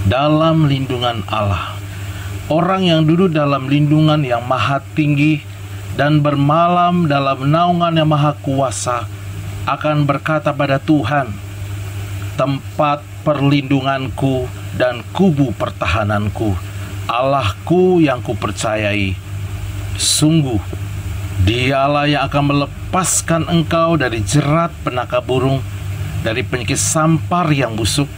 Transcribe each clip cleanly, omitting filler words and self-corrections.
Dalam lindungan Allah. Orang yang duduk dalam lindungan yang maha tinggi dan bermalam dalam naungan yang maha kuasa akan berkata pada Tuhan, tempat perlindunganku dan kubu pertahananku, Allahku yang kupercayai. Sungguh, Dialah yang akan melepaskan engkau dari jerat penangkap burung, dari penyakit sampar yang busuk.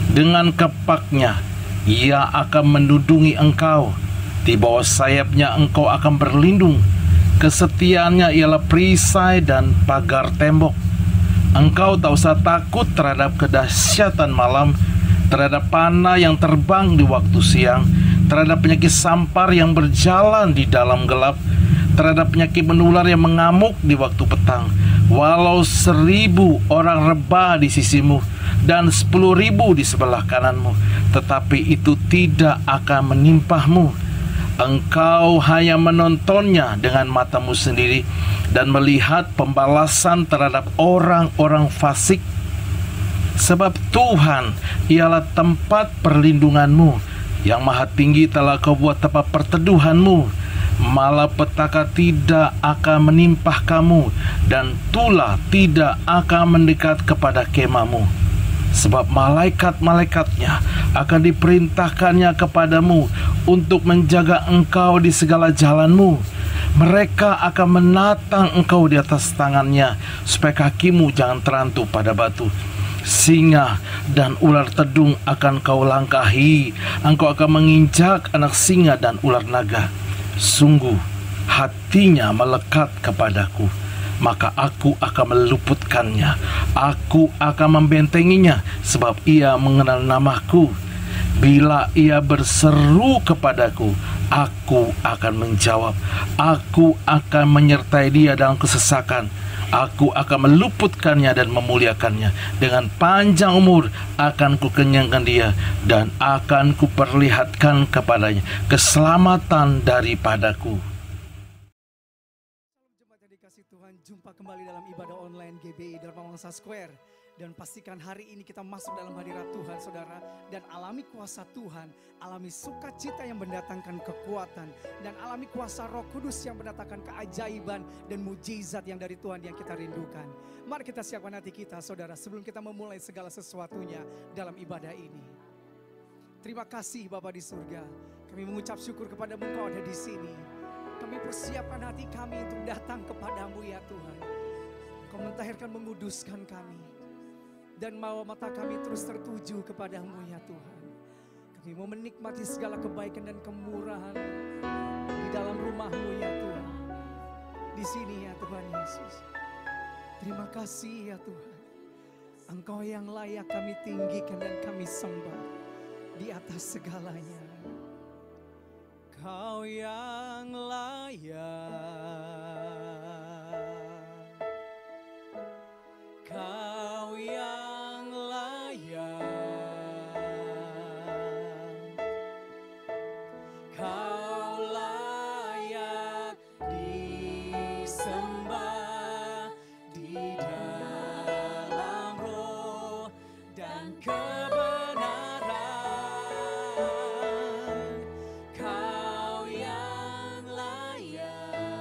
Dengan kepaknya Ia akan menudungi engkau, di bawah sayapnya engkau akan berlindung. Kesetiaannya ialah perisai dan pagar tembok. Engkau tak usah takut terhadap kedahsyatan malam, terhadap panah yang terbang di waktu siang, terhadap penyakit sampar yang berjalan di dalam gelap, terhadap penyakit menular yang mengamuk di waktu petang. Walau 1000 orang rebah di sisimu dan 10.000 di sebelah kananmu, tetapi itu tidak akan menimpahmu. Engkau hanya menontonnya dengan matamu sendiri dan melihat pembalasan terhadap orang-orang fasik. Sebab Tuhan ialah tempat perlindunganmu, yang maha tinggi telah kau buat tempat perteduhanmu. Malapetaka tidak akan menimpah kamu, dan tulah tidak akan mendekat kepada kemahmu. Sebab malaikat-malaikatnya akan diperintahkannya kepadamu untuk menjaga engkau di segala jalanmu. Mereka akan menatang engkau di atas tangannya, supaya kakimu jangan terantuk pada batu. Singa dan ular tedung akan kau langkahi. Engkau akan menginjak anak singa dan ular naga. Sungguh hatinya melekat kepadaku, maka aku akan meluputkannya. Aku akan membentenginya, sebab ia mengenal namaku. Bila ia berseru kepadaku, aku akan menjawab. Aku akan menyertai dia dalam kesesakan. Aku akan meluputkannya dan memuliakannya. Dengan panjang umur akan kukenyangkan dia, dan akan kuperlihatkan kepadanya keselamatan daripadaku. Jemaat yang dikasih Tuhan, jumpa kembali dalam ibadah online GBI Dharma Wangsa Square. Dan pastikan hari ini kita masuk dalam hadirat Tuhan, saudara, dan alami kuasa Tuhan, alami sukacita yang mendatangkan kekuatan, dan alami kuasa Roh Kudus yang mendatangkan keajaiban dan mujizat yang dari Tuhan yang kita rindukan. Mari kita siapkan hati kita, saudara, sebelum kita memulai segala sesuatunya dalam ibadah ini. Terima kasih Bapa di surga, kami mengucap syukur kepadamu, Engkau ada di sini. Kami persiapkan hati kami untuk datang kepadamu ya Tuhan. Kau mentahirkan, menguduskan kami. Dan mau mata kami terus tertuju kepadamu ya Tuhan. Kami mau menikmati segala kebaikan dan kemurahan di dalam rumahmu ya Tuhan. Di sini ya Tuhan Yesus. Terima kasih ya Tuhan. Engkau yang layak kami tinggikan dan kami sembah di atas segalanya. Kau yang layak. Kau yang layak, Kau layak disembah di dalam roh dan kebenaran. Kau yang layak.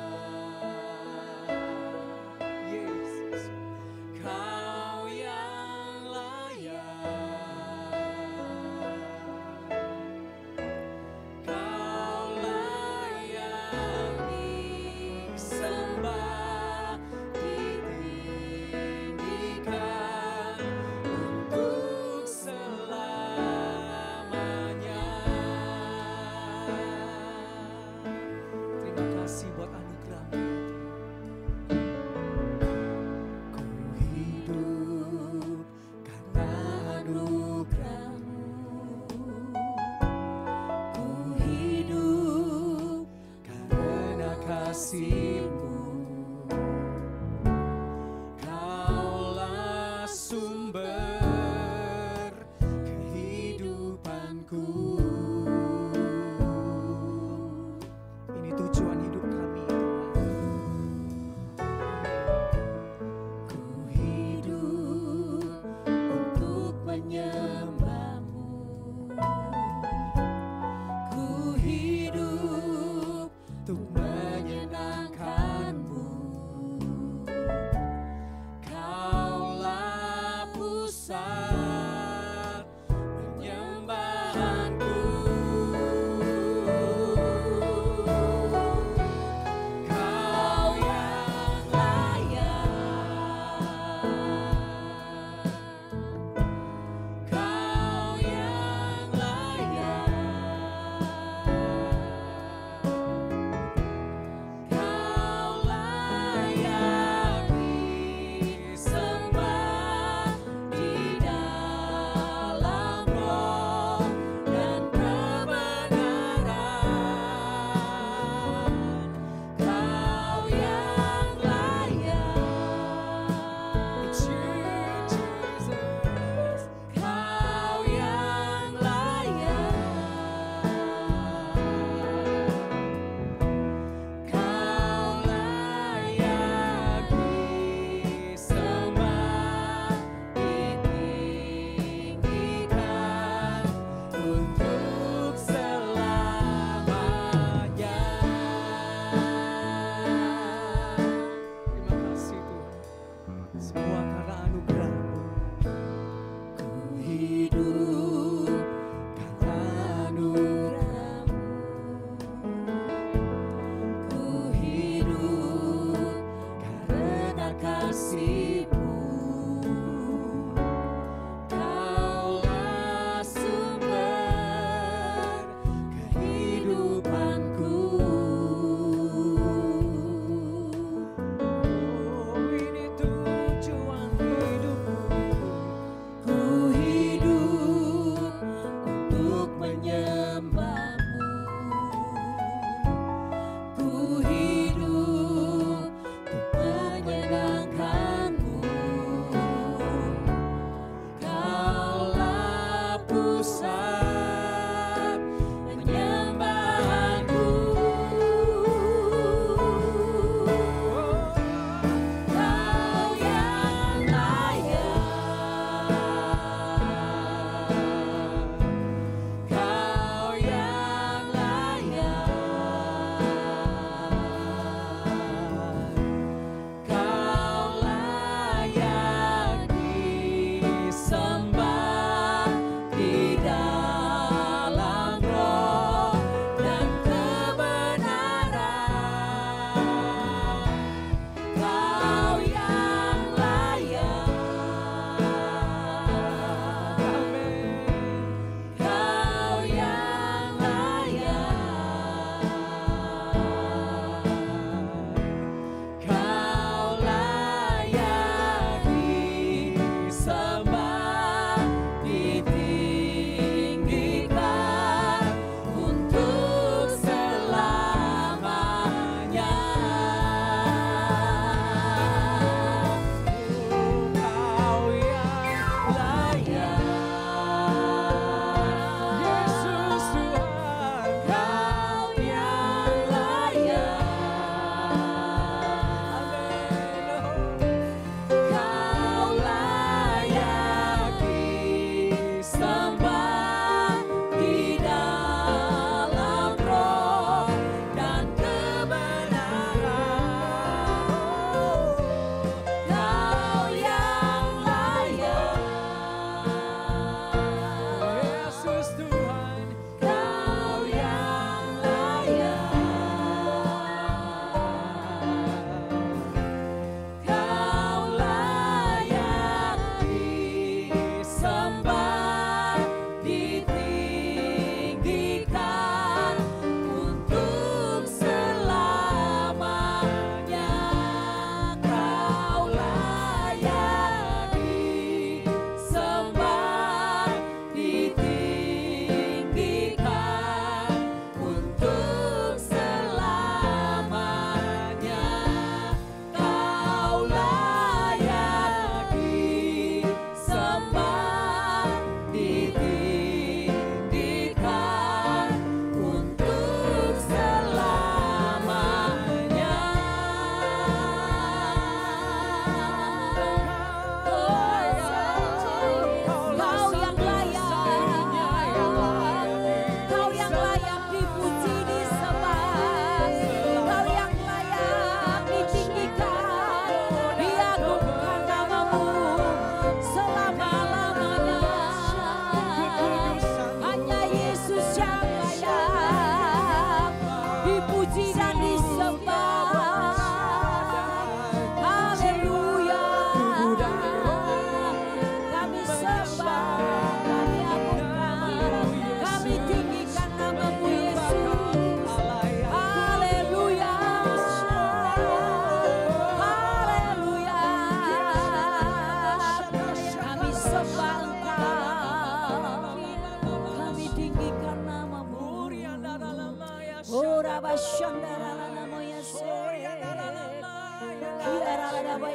Mari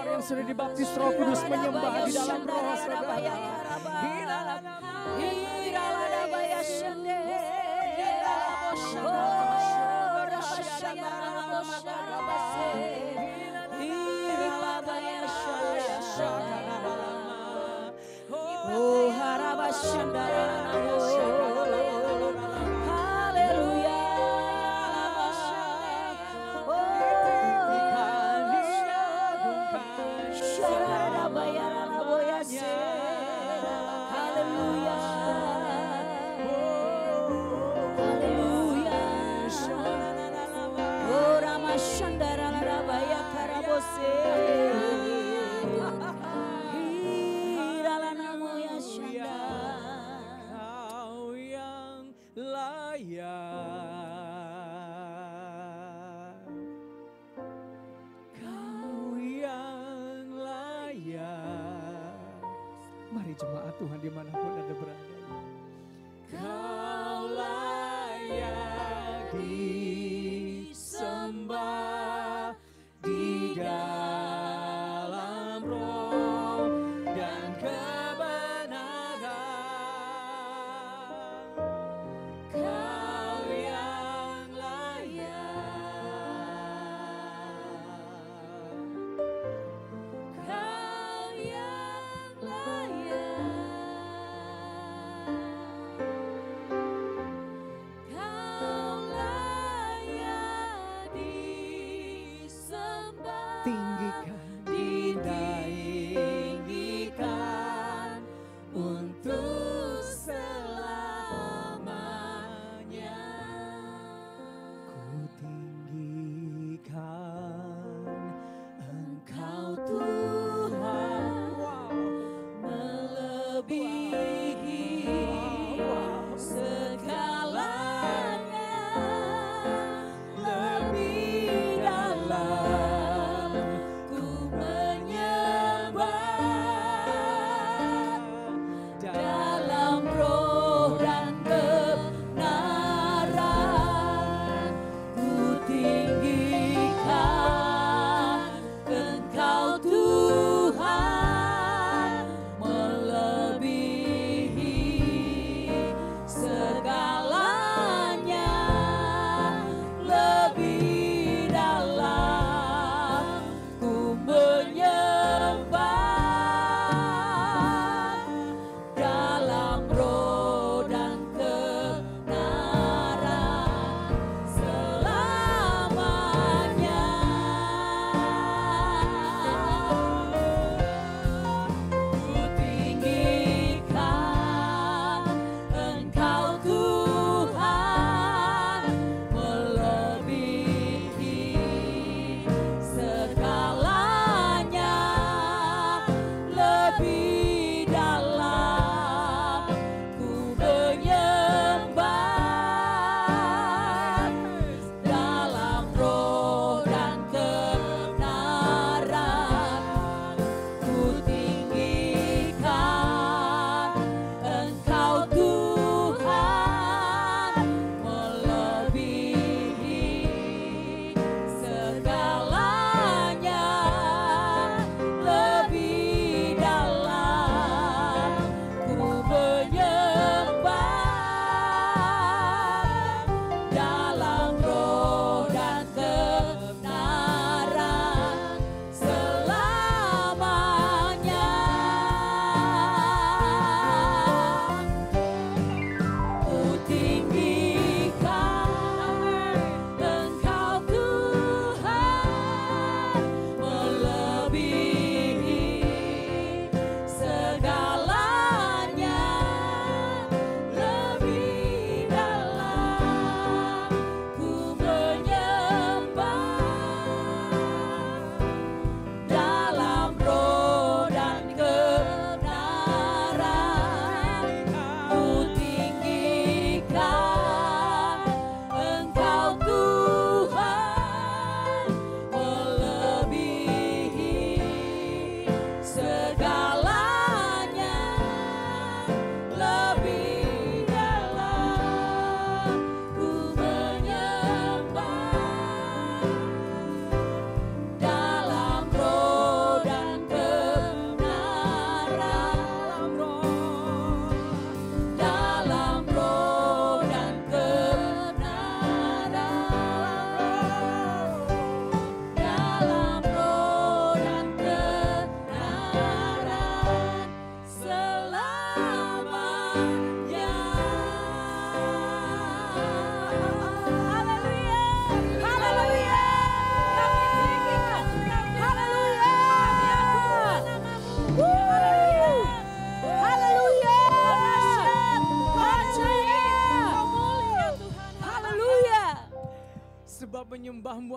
yang sudah dibaptis Roh Kudus menyembah di dalam roh saudara. Oh haleluya. Mari jemaat Tuhan dimanapun Anda berada. Kau layak disembah di dalam roh dan kebenaran. Kau yang layak. Kau yang layak.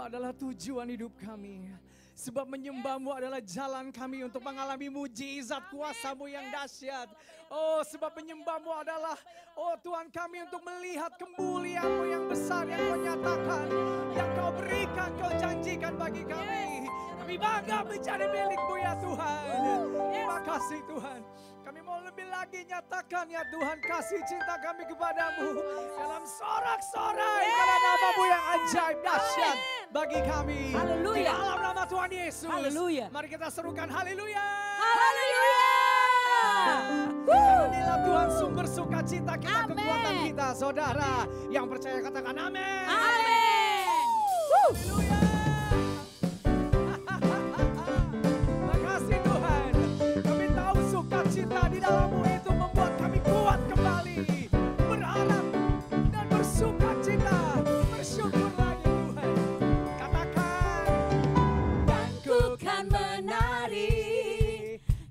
adalah tujuan hidup kami. Sebab menyembah-Mu adalah jalan kami untuk mengalami mujizat kuasa-Mu yang dahsyat. Oh, sebab menyembah-Mu adalah, oh Tuhan kami, untuk melihat kemuliaan-Mu yang besar yang Kau nyatakan, yang Kau berikan, Kau janjikan bagi kami. Kami bangga menjadi milik-Mu ya Tuhan. Terima kasih Tuhan. Kami mau lebih lagi nyatakan ya Tuhan kasih cinta kami kepadamu dalam sorak-sorai karena nama-Mu yang ajaib dahsyat bagi kami. Haleluya. Di dalam nama Tuhan Yesus. Haleluya. Mari kita serukan haleluya. Haleluya. Inilah Tuhan sumber sukacita kita, Amen. kekuatan kita, saudara. Yang percaya katakan amin. Amin. Haleluya. Makasih Tuhan. Kami tahu sukacita di dalam-Mu itu membuat kami kuat kembali, berharap dan bersukacita. Bersyukur lagi Tuhan. Katakan, Dan ku kan menari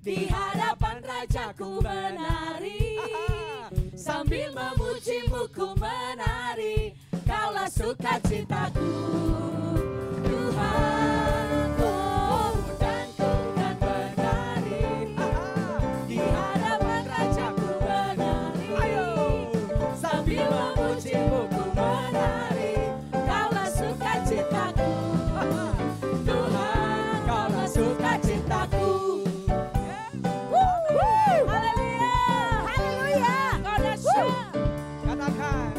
di hadapan Rajaku menari, sambil memuji-Mu ku menari, Kaulah sukacitaku Tuhan. Oh, dan ku kan menari di hadapan Rajaku menari, sambil memuji-Mu ku menari, Kaulah sukacitaku Tuhan, Kaulah sukacitaku. Haleluya, haleluya, Kau dahsyat. katakan,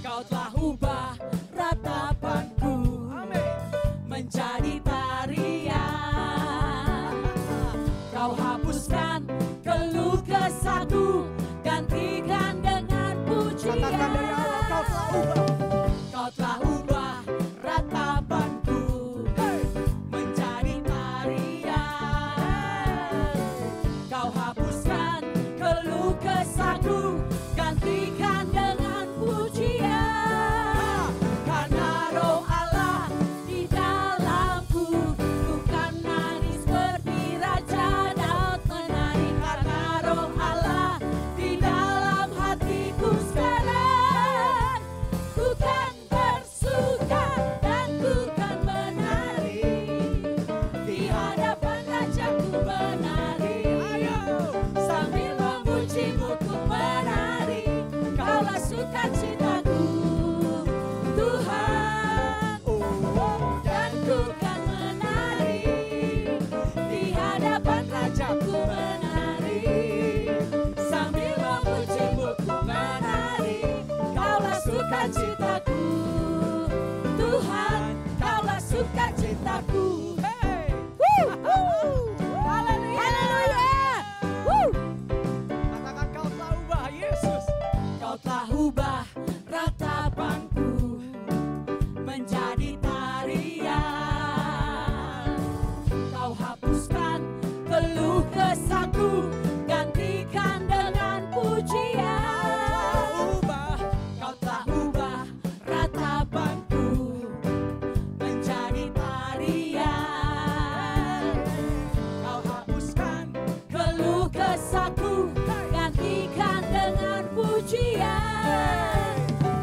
Kau telah ubah ratapanku menjadi tarian. Kau hapuskan keluh kesahku, gantikan dengan pujian. katakan dari awal, Kau telah ubah. Kau telah ubah ratapanku menjadi tarian. Kau hapuskan keluh kesahku, gantikan dengan pujian. Karena Roh Allah di dalamku, ku kan nari seperti Raja Daud menari. Karena Roh Allah di dalam hatiku sekarang, ku kan bersuka dan ku kan menari di hadapan Rajaku menari. Sambil memuji-Mu ku menari, Kaulah sukacitaku Tuhan. Dan ku kan menari di hadapan Rajaku menari, sambil memuji-Mu ku menari, Kaulah sukacitaku Tuhan, Kaulah sukacitaku. Haleluya. Katakan, Kau telah ubah Yesus. Kau telah ubah ratapanku menjadi tarian. Kau hapuskan keluh kesahku, gantikan dengan pujian. Kau telah ubah ratapanku menjadi tarian. Kau hapuskan keluh kesahku, gantikan dengan pujian.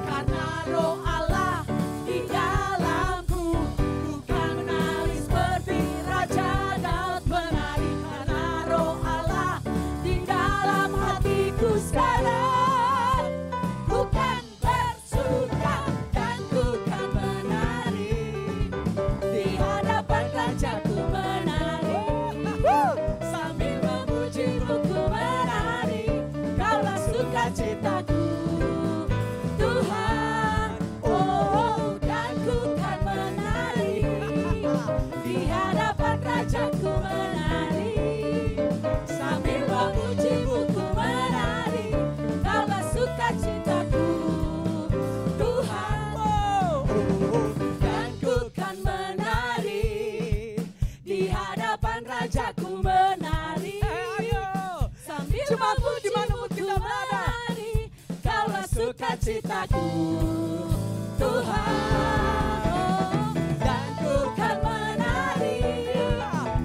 Karena Roh Allah di dalamku, ku kan menari seperti Raja Daud menari. Karena Roh Allah di dalam hatiku sekarang, ku kan bersuka dan ku kan menari di hadapan Rajaku menari. Sambil memuji-Mu ku menari, Kaulah sukacitaku Tuhan. Oh, dan ku kan menari di hadapan Rajaku menari. Sambil memuji-Mu ku menari, Kaulah sukacitaku Tuhan. Dan ku kan menari di hadapan Rajaku menari. Sambil memuji-Mu ku menari, Kaulah sukacitaku Tuhan. Dan ku kan menari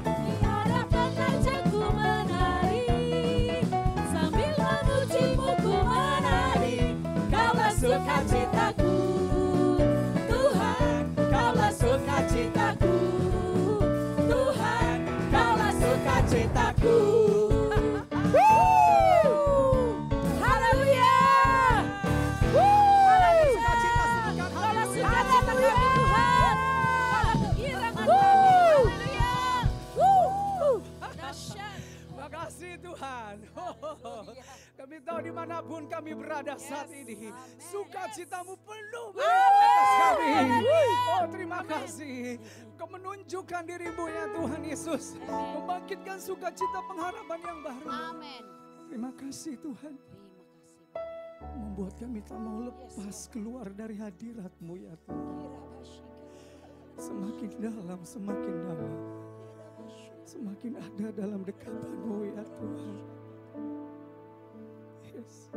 di hadapan Rajaku menari. Sambil memuji-Mu ku menari, Kaulah sukacitaku Tuhan, Kaulah dimanapun kami berada saat ini, sukacitamu penuh atas kami. Oh, terima kasih. Kau menunjukkan dirimu ya Tuhan Yesus, membangkitkan sukacita pengharapan yang baru. Amin. Terima kasih Tuhan, Terima kasih. membuat kami tak mau lepas keluar dari hadirat-Mu ya Tuhan. Semakin dalam, semakin dalam, semakin ada dalam dekatan-Mu ya Tuhan. Yes.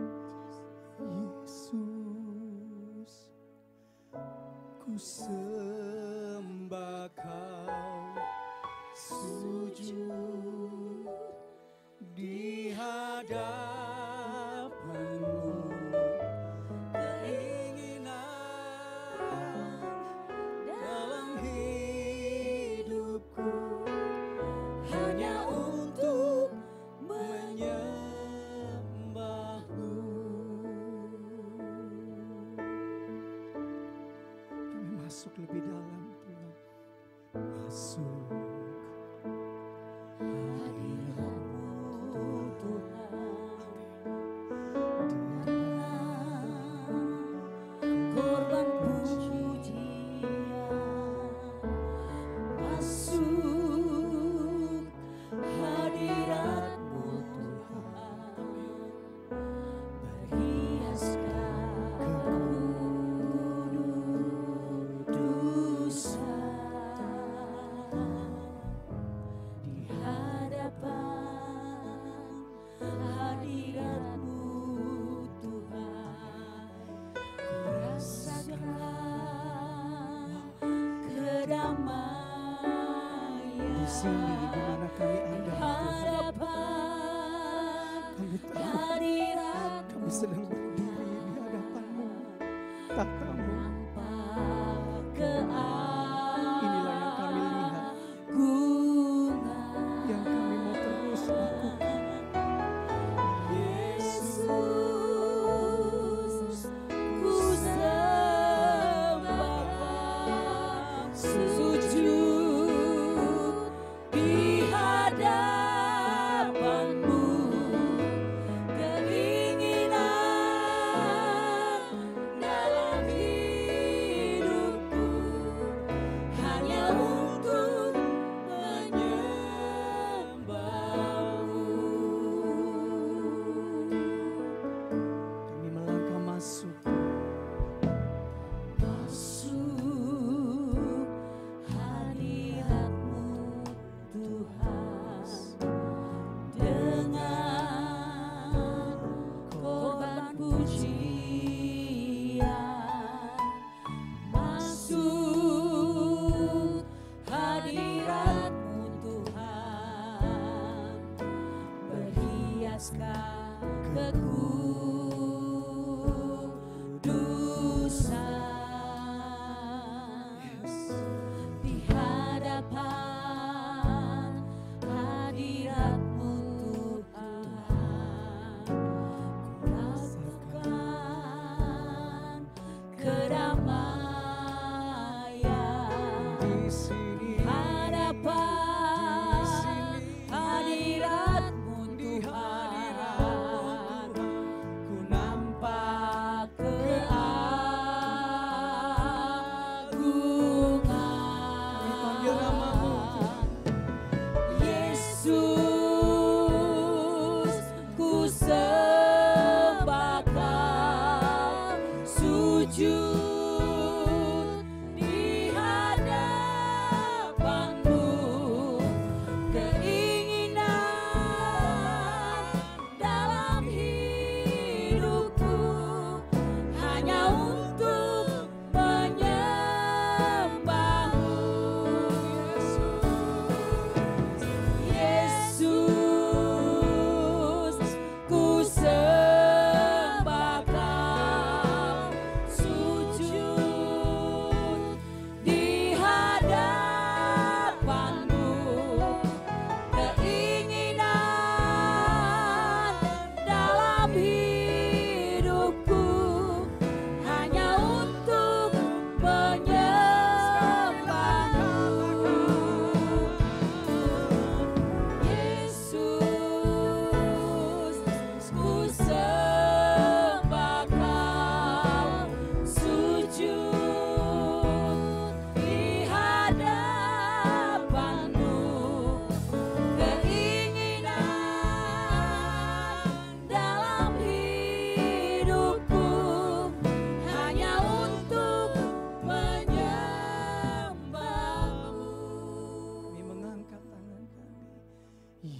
Yesus, ku sembah Kau, sujud di hadapan-Mu. Keinginan dalam hidupku hanya untuk menyembah-Mu. Kami masuk lebih dalam Tuhan. Masuk hadirat-Mu Tuhan. Korban pujian masuk hadirat-Mu Tuhan, berhiaskan kekudusan di hadapan hadirat-Mu Tuhan. Ku rasakan kedamaian Di sini di mana kami ada Tuhan. hadapan Kami tahu hadirat kami sedang berdiri di hadapan-Mu, tatamu. Inilah yang kami lihat, yang kami mau terus lakukan. Yesus, ku sembah sujud di hadapan-Mu. Keinginan dalam hidupku hanya untuk menyembah-Mu. Kami melangkah masuk Masuk hadirat-Mu Tuhan, dengan korban pujian. Masuk hadirat-Mu Tuhan, berhiaskan kekudusan di hadapan hadirat-Mu Tuhan. Ku rasakan kedamaian di sini, hadapan hadirat-Mu di hadirat-Mu Tuhan. Tuhan. Ku nampak Panggil nama-Mu keagungan Yesus, ku sembah Kau, sujud di hadapan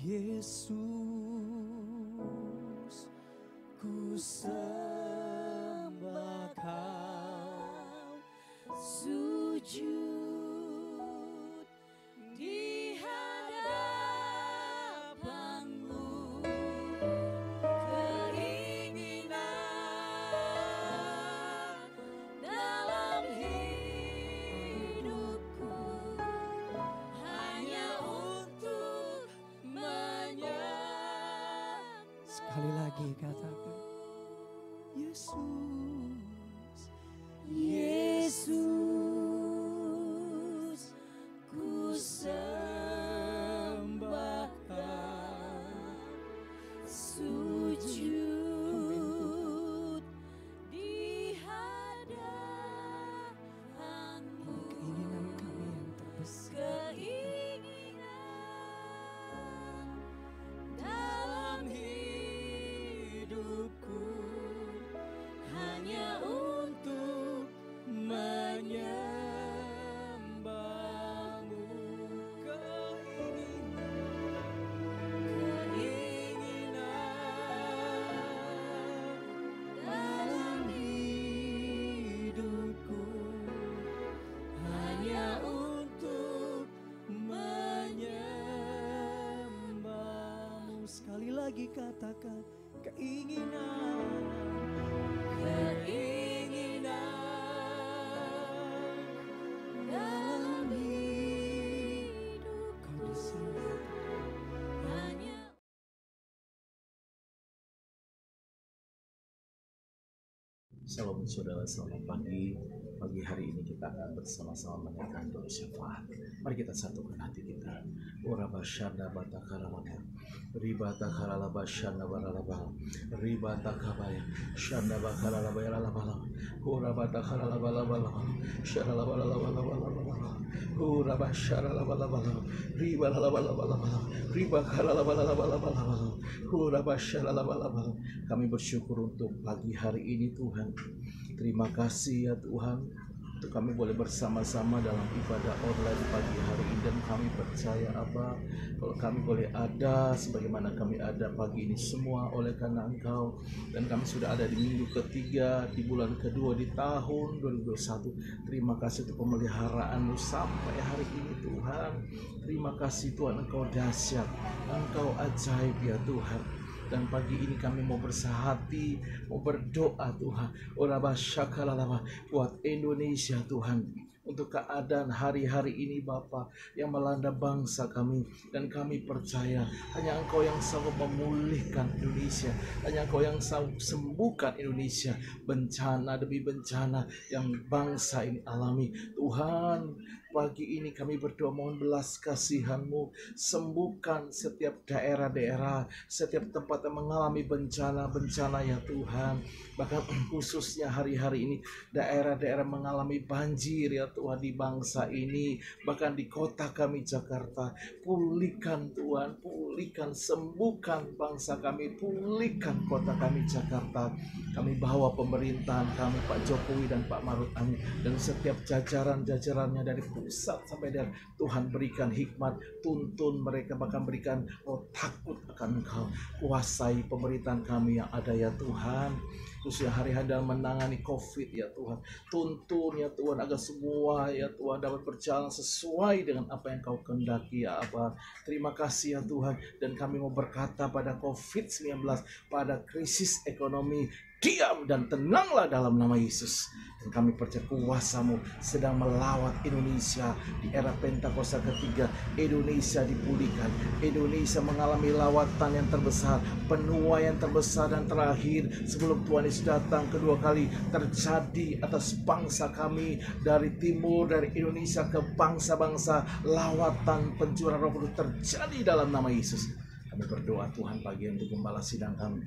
Yesus, ku sembah Kau, sujud di hadapan-Mu, keinginan dalam hidupku hanya untuk menyembah. sekali lagi katakan, Yesus, Yesus, ku sembah Kau, sujud di hadapan-Mu, keinginan kami yang terbesar. keinginan dalam hidupku hanya untuk menyembah-Mu. Keinginan dalam hidupku hanya untuk menyembah-Mu. Sekali lagi katakan, keinginan dalam hidup Kau di sini. hanya. Shalom saudara, selamat pagi. Pagi hari ini kita akan bersama-sama menaikkan doa syafaat. Mari kita satukan hati kita. Ora basyanda batakaralaba, ribata karalaba syanda baralaba, ribata kabaya, syanda bakaralaba yaralaba, ora batakaralaba laba, syanda laba laba laba laba, ora basyara laba laba, riba laba laba laba, riba karalaba laba laba laba, ora basyara laba laba. Kami bersyukur untuk pagi hari ini Tuhan. Terima kasih ya Tuhan untuk kami boleh bersama-sama dalam ibadah online pagi hari ini, dan kami percaya Abah, kalau kami boleh ada sebagaimana kami ada pagi ini semua oleh karena Engkau, dan kami sudah ada di minggu ketiga di bulan kedua di tahun 2021. Terima kasih untuk pemeliharaan-Mu sampai hari ini Tuhan. Terima kasih Tuhan, Engkau dahsyat, Engkau ajaib ya Tuhan. Dan pagi ini kami mau bersahati, mau berdoa Tuhan, buat Indonesia Tuhan, untuk keadaan hari-hari ini Bapa yang melanda bangsa kami. Dan kami percaya hanya Engkau yang sanggup memulihkan Indonesia, hanya Engkau yang sanggup sembuhkan Indonesia, bencana demi bencana yang bangsa ini alami Tuhan. Pagi ini kami berdoa mohon belas kasihan-Mu, sembuhkan setiap daerah-daerah, setiap tempat yang mengalami bencana-bencana ya Tuhan. Bahkan khususnya hari-hari ini daerah-daerah mengalami banjir ya Tuhan di bangsa ini, bahkan di kota kami Jakarta. Pulihkan Tuhan, pulihkan, sembuhkan bangsa kami, pulihkan kota kami Jakarta. Kami bawa pemerintahan kami Pak Jokowi dan Pak Maruf Amin dan setiap jajaran-jajarannya dari pusat sampai daerah. Tuhan berikan hikmat, tuntun mereka, bahkan berikan takut akan Engkau. Kuasai pemerintahan kami yang ada ya Tuhan, khususnya hari-hari dalam menangani COVID ya Tuhan. Tuntun ya Tuhan agar semua ya Tuhan dapat berjalan sesuai dengan apa yang Kau kehendaki ya Abah. Terima kasih ya Tuhan, dan kami mau berkata pada COVID-19, pada krisis ekonomi, diam dan tenanglah dalam nama Yesus. Dan kami percaya kuasa-Mu sedang melawat Indonesia di era Pentakosta ketiga. Indonesia dipulihkan, Indonesia mengalami lawatan yang terbesar, penuaian terbesar dan terakhir sebelum Tuhan Yesus datang kedua kali terjadi atas bangsa kami dari timur, dari Indonesia ke bangsa-bangsa. Lawatan pencurahan Roh Kudus terjadi dalam nama Yesus. Kami berdoa Tuhan pagi untuk gembala sidang kami,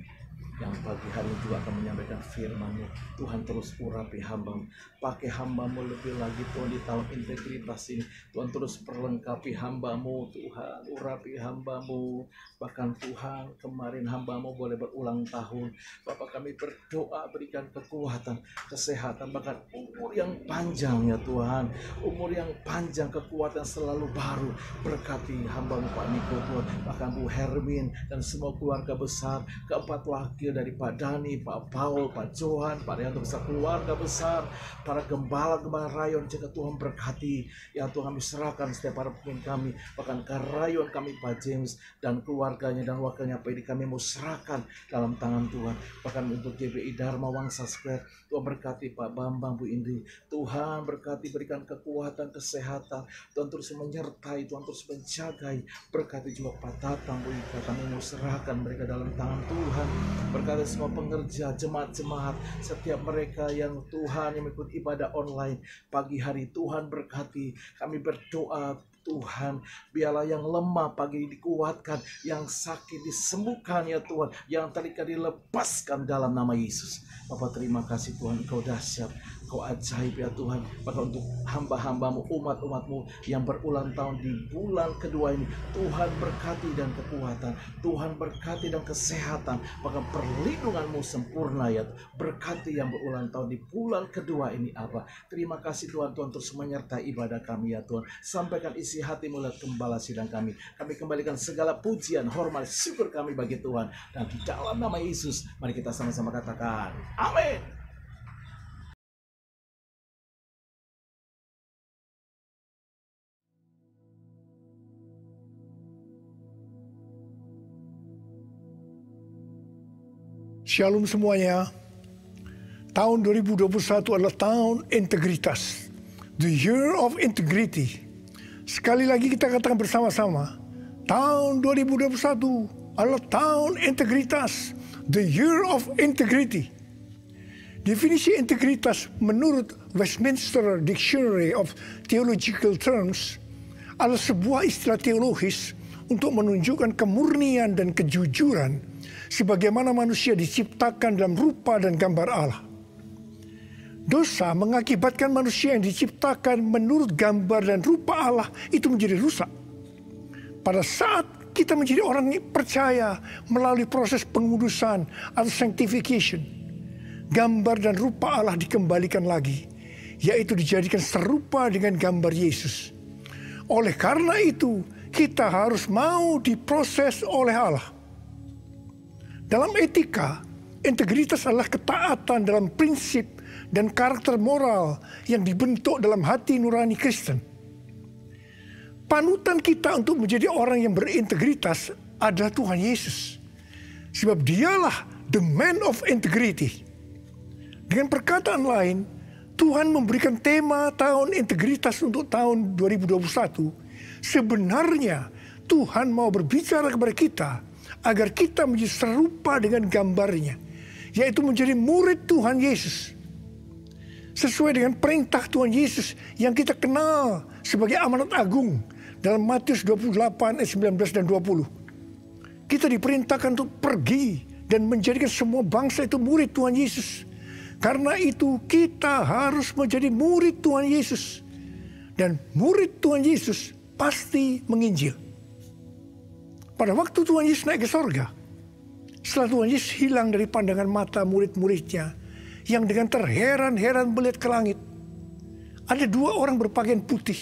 yang pagi hari ini juga akan menyampaikan firman-Mu. Tuhan terus urapi hamba-Mu. Pakai hamba-Mu lebih lagi Tuhan di dalam integritas ini. Tuhan terus perlengkapi hamba-Mu Tuhan. Urapi hamba-Mu. Bahkan Tuhan kemarin hamba-Mu boleh berulang tahun. Bapak kami berdoa berikan kekuatan, kesehatan, bahkan umur yang panjang ya Tuhan. Umur yang panjang, kekuatan selalu baru. Berkati hamba-Mu Pak Niko Tuhan. Bahkan Bu Hermin dan semua keluarga besar. Keempat wakil dari Pak Dani, Pak Paul, Pak Johan, Pak Rianto besar keluarga besar, para gembala-gembala rayon juga Tuhan berkati. Ya Tuhan kami serahkan setiap para pemimpin kami, bahkan ke rayon kami Pak James dan keluarganya dan wakilnya Pak Edi kami mau serahkan dalam tangan Tuhan. Bahkan untuk GBI Dharma Wangsa Square, Tuhan berkati Pak Bambang, Bu Indri. Tuhan berkati, berikan kekuatan, kesehatan. Tuhan terus menyertai, Tuhan terus menjagai. Berkati juga Pak Tatang, Bu Ika, kami mau serahkan mereka dalam tangan Tuhan. Berkati semua pengerja, jemaat-jemaat, setiap mereka yang Tuhan yang mengikuti ibadah online pagi hari. Tuhan berkati, kami berdoa Tuhan, biarlah yang lemah pagi dikuatkan, yang sakit disembuhkan ya Tuhan, yang terikat dilepaskan dalam nama Yesus. Bapak terima kasih Tuhan, Engkau dahsyat, Engkau ajaib ya Tuhan. Bahkan untuk hamba-hambamu, umat-umatmu yang berulang tahun di bulan kedua ini, Tuhan berkati dan kekuatan, Tuhan berkati dan kesehatan, bahkan perlindunganmu sempurna ya. Berkati yang berulang tahun di bulan kedua ini Abah. Terima kasih Tuhan, Tuhan terus menyertai ibadah kami ya Tuhan. Sampaikan isi hati melihat gembala sidang kami. Kami kembalikan segala pujian, hormat, syukur kami bagi Tuhan. Dan di dalam nama Yesus, mari kita sama-sama katakan, amin. Shalom semuanya. Tahun 2021 adalah tahun integritas. The year of integrity. Sekali lagi kita katakan bersama-sama. Tahun 2021 adalah tahun integritas. The year of integrity. Definisi integritas menurut Westminster Dictionary of Theological Terms adalah sebuah istilah teologis untuk menunjukkan kemurnian dan kejujuran sebagaimana manusia diciptakan dalam rupa dan gambar Allah. Dosa mengakibatkan manusia yang diciptakan menurut gambar dan rupa Allah itu menjadi rusak. Pada saat kita menjadi orang yang percaya melalui proses pengudusan atau sanctification, gambar dan rupa Allah dikembalikan lagi, yaitu dijadikan serupa dengan gambar Yesus. Oleh karena itu, kita harus mau diproses oleh Allah. Dalam etika, integritas adalah ketaatan dalam prinsip dan karakter moral yang dibentuk dalam hati nurani Kristen. Panutan kita untuk menjadi orang yang berintegritas adalah Tuhan Yesus. Sebab dialah the man of integrity. Dengan perkataan lain, Tuhan memberikan tema tahun integritas untuk tahun 2021. Sebenarnya Tuhan mau berbicara kepada kita agar kita menjadi serupa dengan gambarnya, yaitu menjadi murid Tuhan Yesus. Sesuai dengan perintah Tuhan Yesus yang kita kenal sebagai amanat agung dalam Matius 28 ayat 19 dan 20. Kita diperintahkan untuk pergi dan menjadikan semua bangsa itu murid Tuhan Yesus. Karena itu kita harus menjadi murid Tuhan Yesus. Dan murid Tuhan Yesus pasti menginjil. Pada waktu Tuhan Yesus naik ke sorga, setelah Tuhan Yesus hilang dari pandangan mata murid-muridnya yang dengan terheran-heran melihat ke langit, ada dua orang berpakaian putih,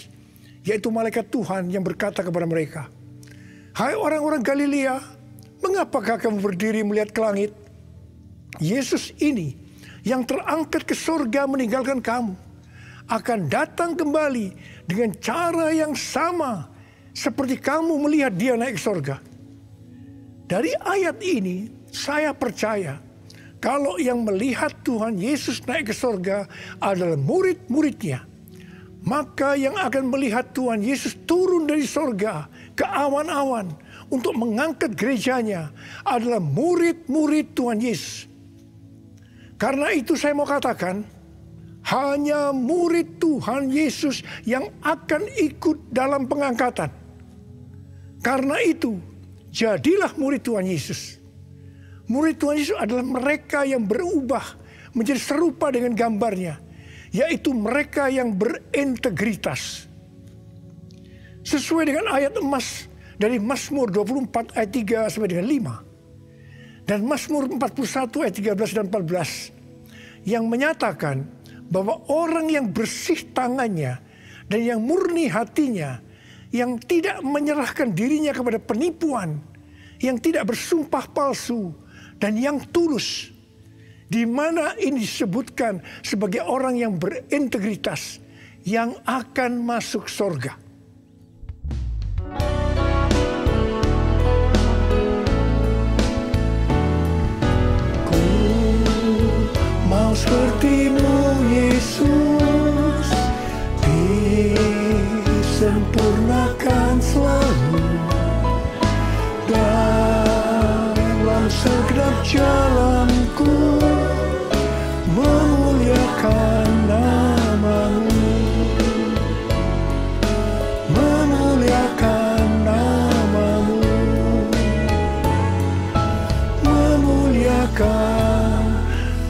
yaitu malaikat Tuhan yang berkata kepada mereka, "Hai orang-orang Galilea, mengapakah kamu berdiri melihat ke langit? Yesus ini yang terangkat ke sorga meninggalkan kamu akan datang kembali dengan cara yang sama seperti kamu melihat dia naik ke sorga." Dari ayat ini saya percaya kalau yang melihat Tuhan Yesus naik ke sorga adalah murid-muridnya, maka yang akan melihat Tuhan Yesus turun dari sorga ke awan-awan untuk mengangkat gerejanya adalah murid-murid Tuhan Yesus. Karena itu saya mau katakan, hanya murid Tuhan Yesus yang akan ikut dalam pengangkatan. Karena itu, jadilah murid Tuhan Yesus. Murid Tuhan Yesus adalah mereka yang berubah menjadi serupa dengan gambarnya, yaitu mereka yang berintegritas. Sesuai dengan ayat emas dari Mazmur 24 ayat 3 sampai dengan 5. Dan Mazmur 41 ayat 13 dan 14 yang menyatakan bahwa orang yang bersih tangannya dan yang murni hatinya, yang tidak menyerahkan dirinya kepada penipuan, yang tidak bersumpah palsu, dan yang tulus, di mana ini disebutkan sebagai orang yang berintegritas yang akan masuk surga. Ku mau seperti-Mu Yesus, disempurnakan selalu dalam segenap jalanku, memuliakan nama-Mu, memuliakan nama-Mu, memuliakan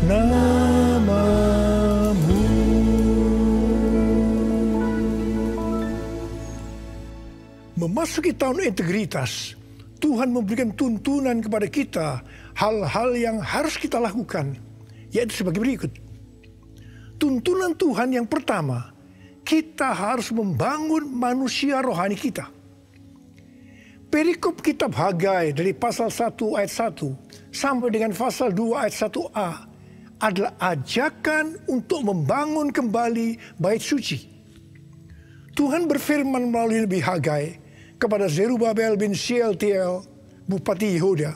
nama-Mu. Memasuki tahun integritas, Tuhan memberikan tuntunan kepada kita hal-hal yang harus kita lakukan, yaitu sebagai berikut. Tuntunan Tuhan yang pertama, kita harus membangun manusia rohani kita. Perikop kitab Hagai dari pasal 1 ayat 1 sampai dengan pasal 2 ayat 1a adalah ajakan untuk membangun kembali bait suci. Tuhan berfirman melalui Nabi Hagai kepada Zerubabel bin Shealtiel, Bupati Yehuda,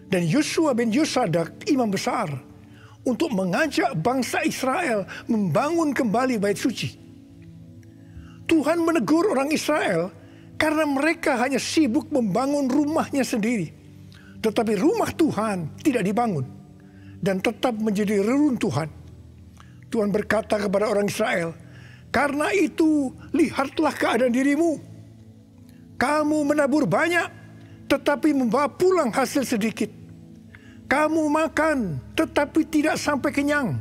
dan Yosua bin Yosadak, Imam Besar, untuk mengajak bangsa Israel membangun kembali bait suci. Tuhan menegur orang Israel karena mereka hanya sibuk membangun rumahnya sendiri. Tetapi rumah Tuhan tidak dibangun dan tetap menjadi reruntuhan. Tuhan berkata kepada orang Israel, "Karena itu lihatlah keadaan dirimu. Kamu menabur banyak, tetapi membawa pulang hasil sedikit. Kamu makan, tetapi tidak sampai kenyang.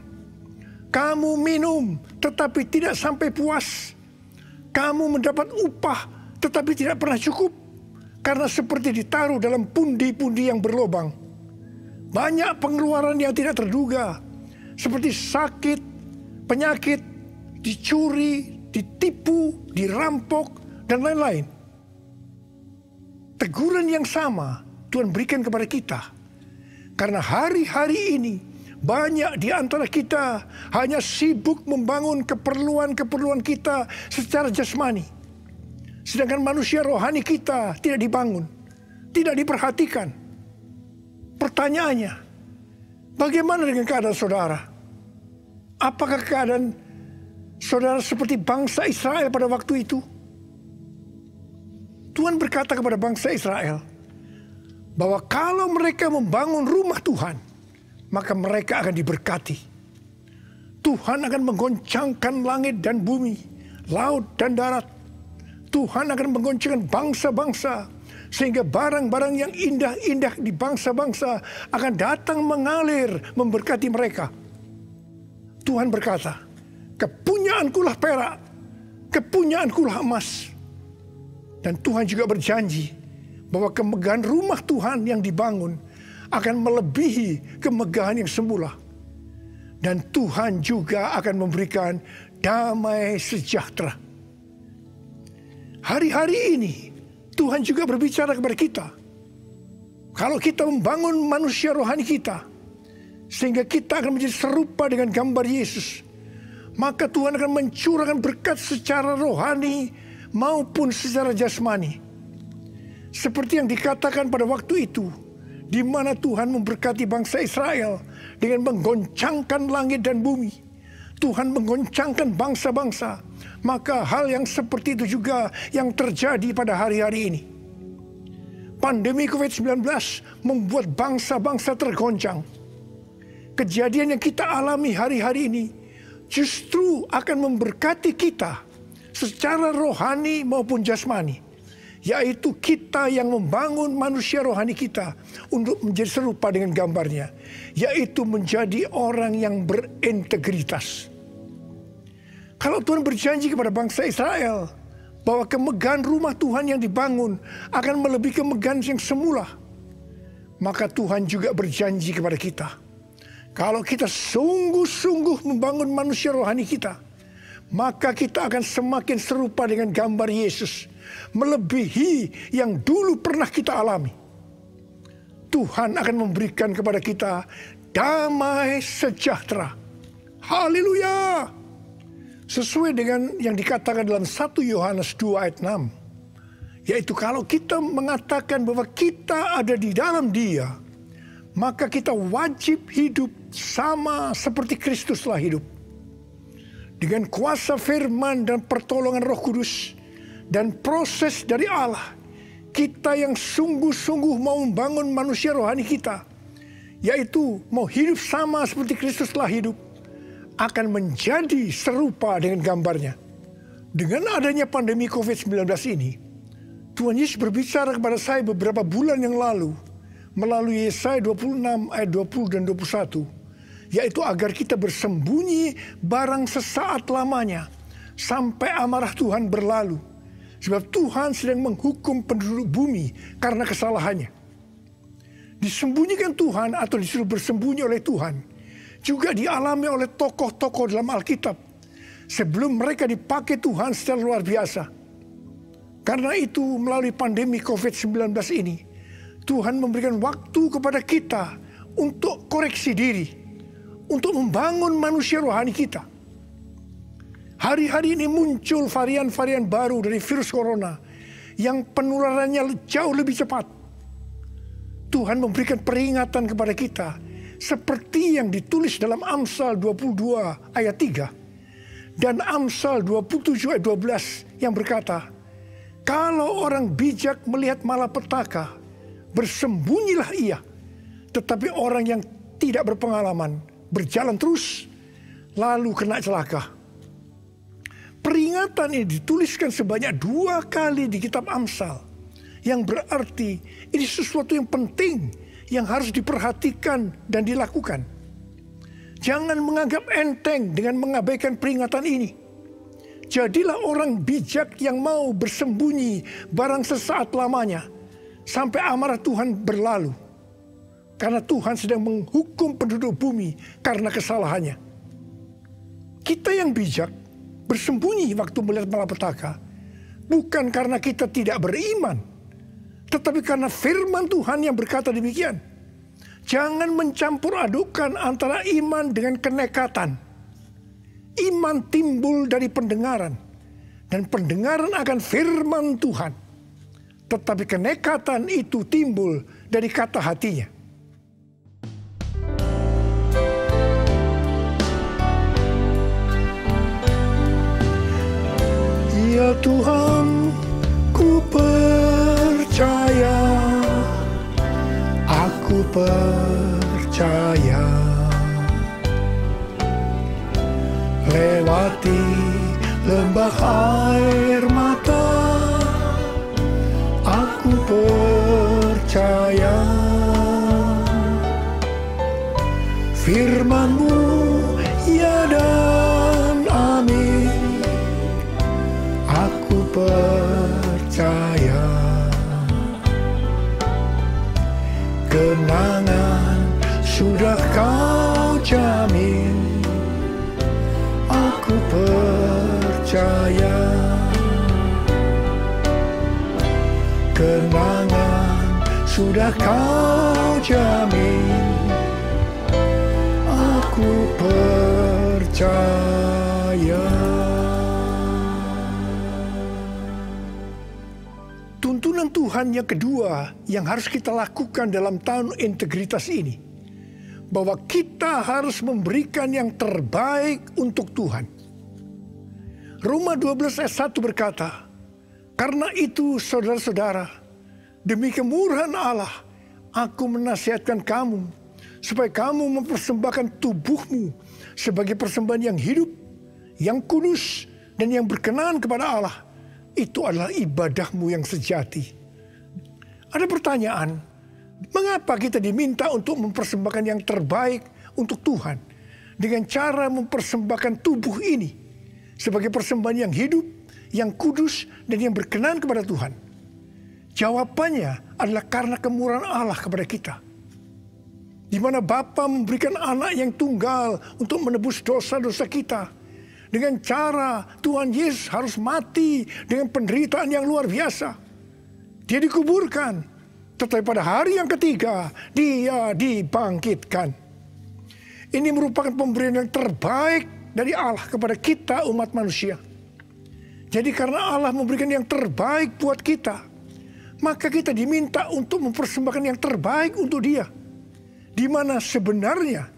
Kamu minum, tetapi tidak sampai puas. Kamu mendapat upah, tetapi tidak pernah cukup, karena seperti ditaruh dalam pundi-pundi yang berlobang. Banyak pengeluaran yang tidak terduga, seperti sakit, penyakit, dicuri, ditipu, dirampok, dan lain-lain." Teguran yang sama Tuhan berikan kepada kita. Karena hari-hari ini banyak di antara kita hanya sibuk membangun keperluan-keperluan kita secara jasmani. Sedangkan manusia rohani kita tidak dibangun, tidak diperhatikan. Pertanyaannya, bagaimana dengan keadaan saudara? Apakah keadaan saudara seperti bangsa Israel pada waktu itu? Tuhan berkata kepada bangsa Israel bahwa kalau mereka membangun rumah Tuhan, maka mereka akan diberkati. Tuhan akan menggoncangkan langit dan bumi, laut dan darat. Tuhan akan menggoncangkan bangsa-bangsa, sehingga barang-barang yang indah-indah di bangsa-bangsa akan datang mengalir memberkati mereka. Tuhan berkata, "Kepunyaankulah perak, kepunyaankulah emas." Dan Tuhan juga berjanji bahwa kemegahan rumah Tuhan yang dibangun akan melebihi kemegahan yang semula. Dan Tuhan juga akan memberikan damai sejahtera. Hari-hari ini Tuhan juga berbicara kepada kita. Kalau kita membangun manusia rohani kita, sehingga kita akan menjadi serupa dengan gambar Yesus, maka Tuhan akan mencurahkan berkat secara rohani maupun secara jasmani. Seperti yang dikatakan pada waktu itu, di mana Tuhan memberkati bangsa Israel dengan menggoncangkan langit dan bumi. Tuhan menggoncangkan bangsa-bangsa. Maka hal yang seperti itu juga yang terjadi pada hari-hari ini. Pandemi COVID-19 membuat bangsa-bangsa tergoncang. Kejadian yang kita alami hari-hari ini justru akan memberkati kita secara rohani maupun jasmani, yaitu kita yang membangun manusia rohani kita untuk menjadi serupa dengan gambarnya, yaitu menjadi orang yang berintegritas. Kalau Tuhan berjanji kepada bangsa Israel bahwa kemegahan rumah Tuhan yang dibangun akan melebihi kemegahan yang semula, maka Tuhan juga berjanji kepada kita, kalau kita sungguh-sungguh membangun manusia rohani kita, maka kita akan semakin serupa dengan gambar Yesus, melebihi yang dulu pernah kita alami. Tuhan akan memberikan kepada kita damai sejahtera. Haleluya! Sesuai dengan yang dikatakan dalam 1 Yohanes 2 ayat 6. Yaitu kalau kita mengatakan bahwa kita ada di dalam Dia, maka kita wajib hidup sama seperti Kristuslah hidup. Dengan kuasa firman dan pertolongan Roh Kudus dan proses dari Allah, kita yang sungguh-sungguh mau membangun manusia rohani kita, yaitu mau hidup sama seperti Kristuslah hidup, akan menjadi serupa dengan gambarnya. Dengan adanya pandemi COVID-19 ini, Tuhan Yesus berbicara kepada saya beberapa bulan yang lalu melalui Yesaya 26 ayat 20 dan 21, yaitu agar kita bersembunyi barang sesaat lamanya sampai amarah Tuhan berlalu, sebab Tuhan sedang menghukum penduduk bumi karena kesalahannya. Disembunyikan Tuhan atau disuruh bersembunyi oleh Tuhan juga dialami oleh tokoh-tokoh dalam Alkitab sebelum mereka dipakai Tuhan secara luar biasa. Karena itu melalui pandemi COVID-19 ini, Tuhan memberikan waktu kepada kita untuk koreksi diri, untuk membangun manusia rohani kita. Hari-hari ini muncul varian-varian baru dari virus corona yang penularannya jauh lebih cepat. Tuhan memberikan peringatan kepada kita seperti yang ditulis dalam Amsal 22 ayat 3 dan Amsal 27 ayat 12 yang berkata, kalau orang bijak melihat malapetaka, bersembunyilah ia. Tetapi orang yang tidak berpengalaman berjalan terus, lalu kena celaka. Peringatan ini dituliskan sebanyak 2 kali di kitab Amsal, yang berarti ini sesuatu yang penting yang harus diperhatikan dan dilakukan. Jangan menganggap enteng dengan mengabaikan peringatan ini. Jadilah orang bijak yang mau bersembunyi barang sesaat lamanya sampai amarah Tuhan berlalu. Karena Tuhan sedang menghukum penduduk bumi karena kesalahannya. Kita yang bijak bersembunyi waktu melihat malapetaka bukan karena kita tidak beriman, tetapi karena firman Tuhan yang berkata demikian. Jangan mencampur adukan antara iman dengan kenekatan. Iman timbul dari pendengaran, dan pendengaran akan firman Tuhan. Tetapi kenekatan itu timbul dari kata hatinya. Ya Tuhan, ku percaya, aku percaya. Lewati lembah air mata, aku percaya. Firman-Mu ya dan amin, aku percaya. Kenangan sudah Kau jamin, aku percaya. Kenangan sudah Kau jamin, aku percaya. Tuntunan Tuhan yang kedua yang harus kita lakukan dalam tahun integritas ini, bahwa kita harus memberikan yang terbaik untuk Tuhan. Roma 12 ayat 1 berkata, karena itu saudara-saudara, demi kemurahan Allah, aku menasihatkan kamu, supaya kamu mempersembahkan tubuhmu sebagai persembahan yang hidup, yang kudus, dan yang berkenan kepada Allah. itu adalah ibadahmu yang sejati. Ada pertanyaan, mengapa kita diminta untuk mempersembahkan yang terbaik untuk Tuhan dengan cara mempersembahkan tubuh ini sebagai persembahan yang hidup, yang kudus, dan yang berkenan kepada Tuhan? Jawabannya adalah karena kemurahan Allah kepada kita. Di mana Bapa memberikan anak yang tunggal untuk menebus dosa-dosa kita. Dengan cara Tuhan Yesus harus mati dengan penderitaan yang luar biasa. Dia dikuburkan, tetapi pada hari yang ketiga dia dibangkitkan. Ini merupakan pemberian yang terbaik dari Allah kepada kita umat manusia. Jadi karena Allah memberikan yang terbaik buat kita, maka kita diminta untuk mempersembahkan yang terbaik untuk Dia. Di mana sebenarnya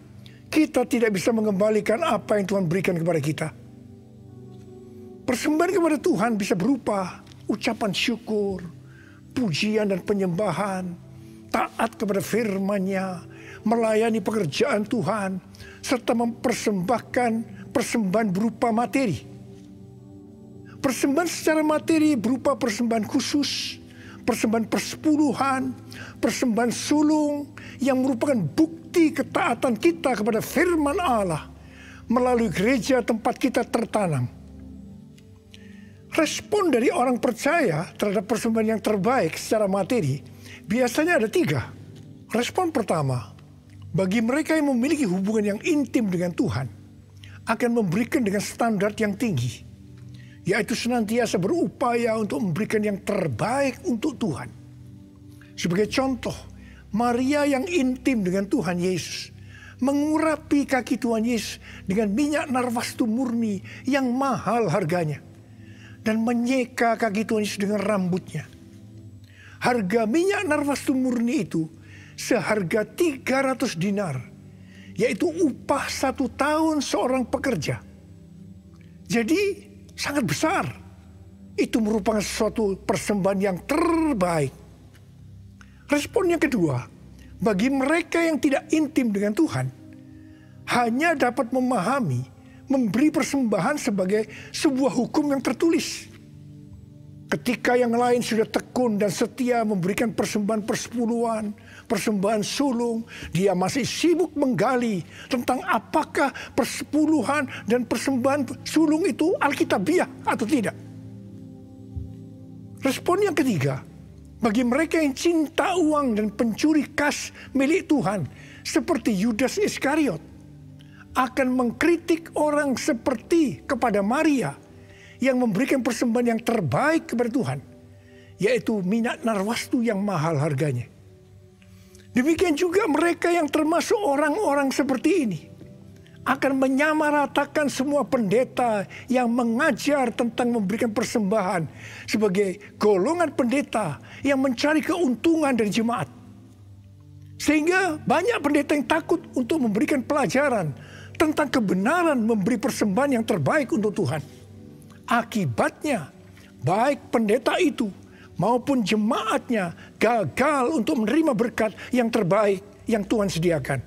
kita tidak bisa mengembalikan apa yang Tuhan berikan kepada kita. Persembahan kepada Tuhan bisa berupa ucapan syukur, pujian dan penyembahan, taat kepada firman-Nya, melayani pekerjaan Tuhan, serta mempersembahkan persembahan berupa materi. Persembahan secara materi berupa persembahan khusus, persembahan persepuluhan, persembahan sulung yang merupakan bukti ketaatan kita kepada firman Allah melalui gereja tempat kita tertanam. Respon dari orang percaya terhadap persembahan yang terbaik secara materi biasanya ada 3. Respon pertama, bagi mereka yang memiliki hubungan yang intim dengan Tuhan, akan memberikan dengan standar yang tinggi, yaitu senantiasa berupaya untuk memberikan yang terbaik untuk Tuhan. Sebagai contoh, Maria yang intim dengan Tuhan Yesus mengurapi kaki Tuhan Yesus dengan minyak narwastu murni yang mahal harganya dan menyeka kaki Tuhan Yesus dengan rambutnya. Harga minyak narwastu murni itu seharga 300 dinar, yaitu upah 1 tahun seorang pekerja. Jadi sangat besar. Itu merupakan suatu persembahan yang terbaik. Respon yang kedua, bagi mereka yang tidak intim dengan Tuhan, hanya dapat memahami, memberi persembahan sebagai sebuah hukum yang tertulis. Ketika yang lain sudah tekun dan setia memberikan persembahan persepuluhan, persembahan sulung, dia masih sibuk menggali tentang apakah persepuluhan dan persembahan sulung itu alkitabiah atau tidak. Respon yang ketiga, bagi mereka yang cinta uang dan pencuri kas milik Tuhan, seperti Yudas Iskariot, akan mengkritik orang seperti kepada Maria yang memberikan persembahan yang terbaik kepada Tuhan, yaitu minyak narwastu yang mahal harganya. Demikian juga mereka yang termasuk orang-orang seperti ini akan menyamaratakan semua pendeta yang mengajar tentang memberikan persembahan sebagai golongan pendeta yang mencari keuntungan dari jemaat. Sehingga banyak pendeta yang takut untuk memberikan pelajaran tentang kebenaran memberi persembahan yang terbaik untuk Tuhan. Akibatnya, baik pendeta itu maupun jemaatnya gagal untuk menerima berkat yang terbaik yang Tuhan sediakan.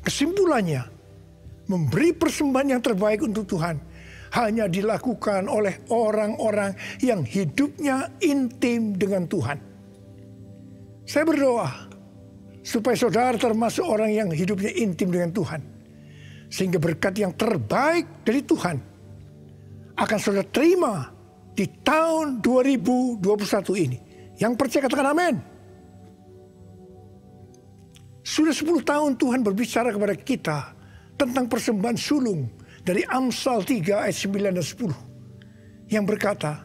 Kesimpulannya, memberi persembahan yang terbaik untuk Tuhan hanya dilakukan oleh orang-orang yang hidupnya intim dengan Tuhan. Saya berdoa supaya saudara termasuk orang yang hidupnya intim dengan Tuhan, sehingga berkat yang terbaik dari Tuhan akan saudara terima di tahun 2021 ini. Yang percaya katakan amin. Sudah 10 tahun Tuhan berbicara kepada kita tentang persembahan sulung dari Amsal 3 ayat 9 dan 10. Yang berkata,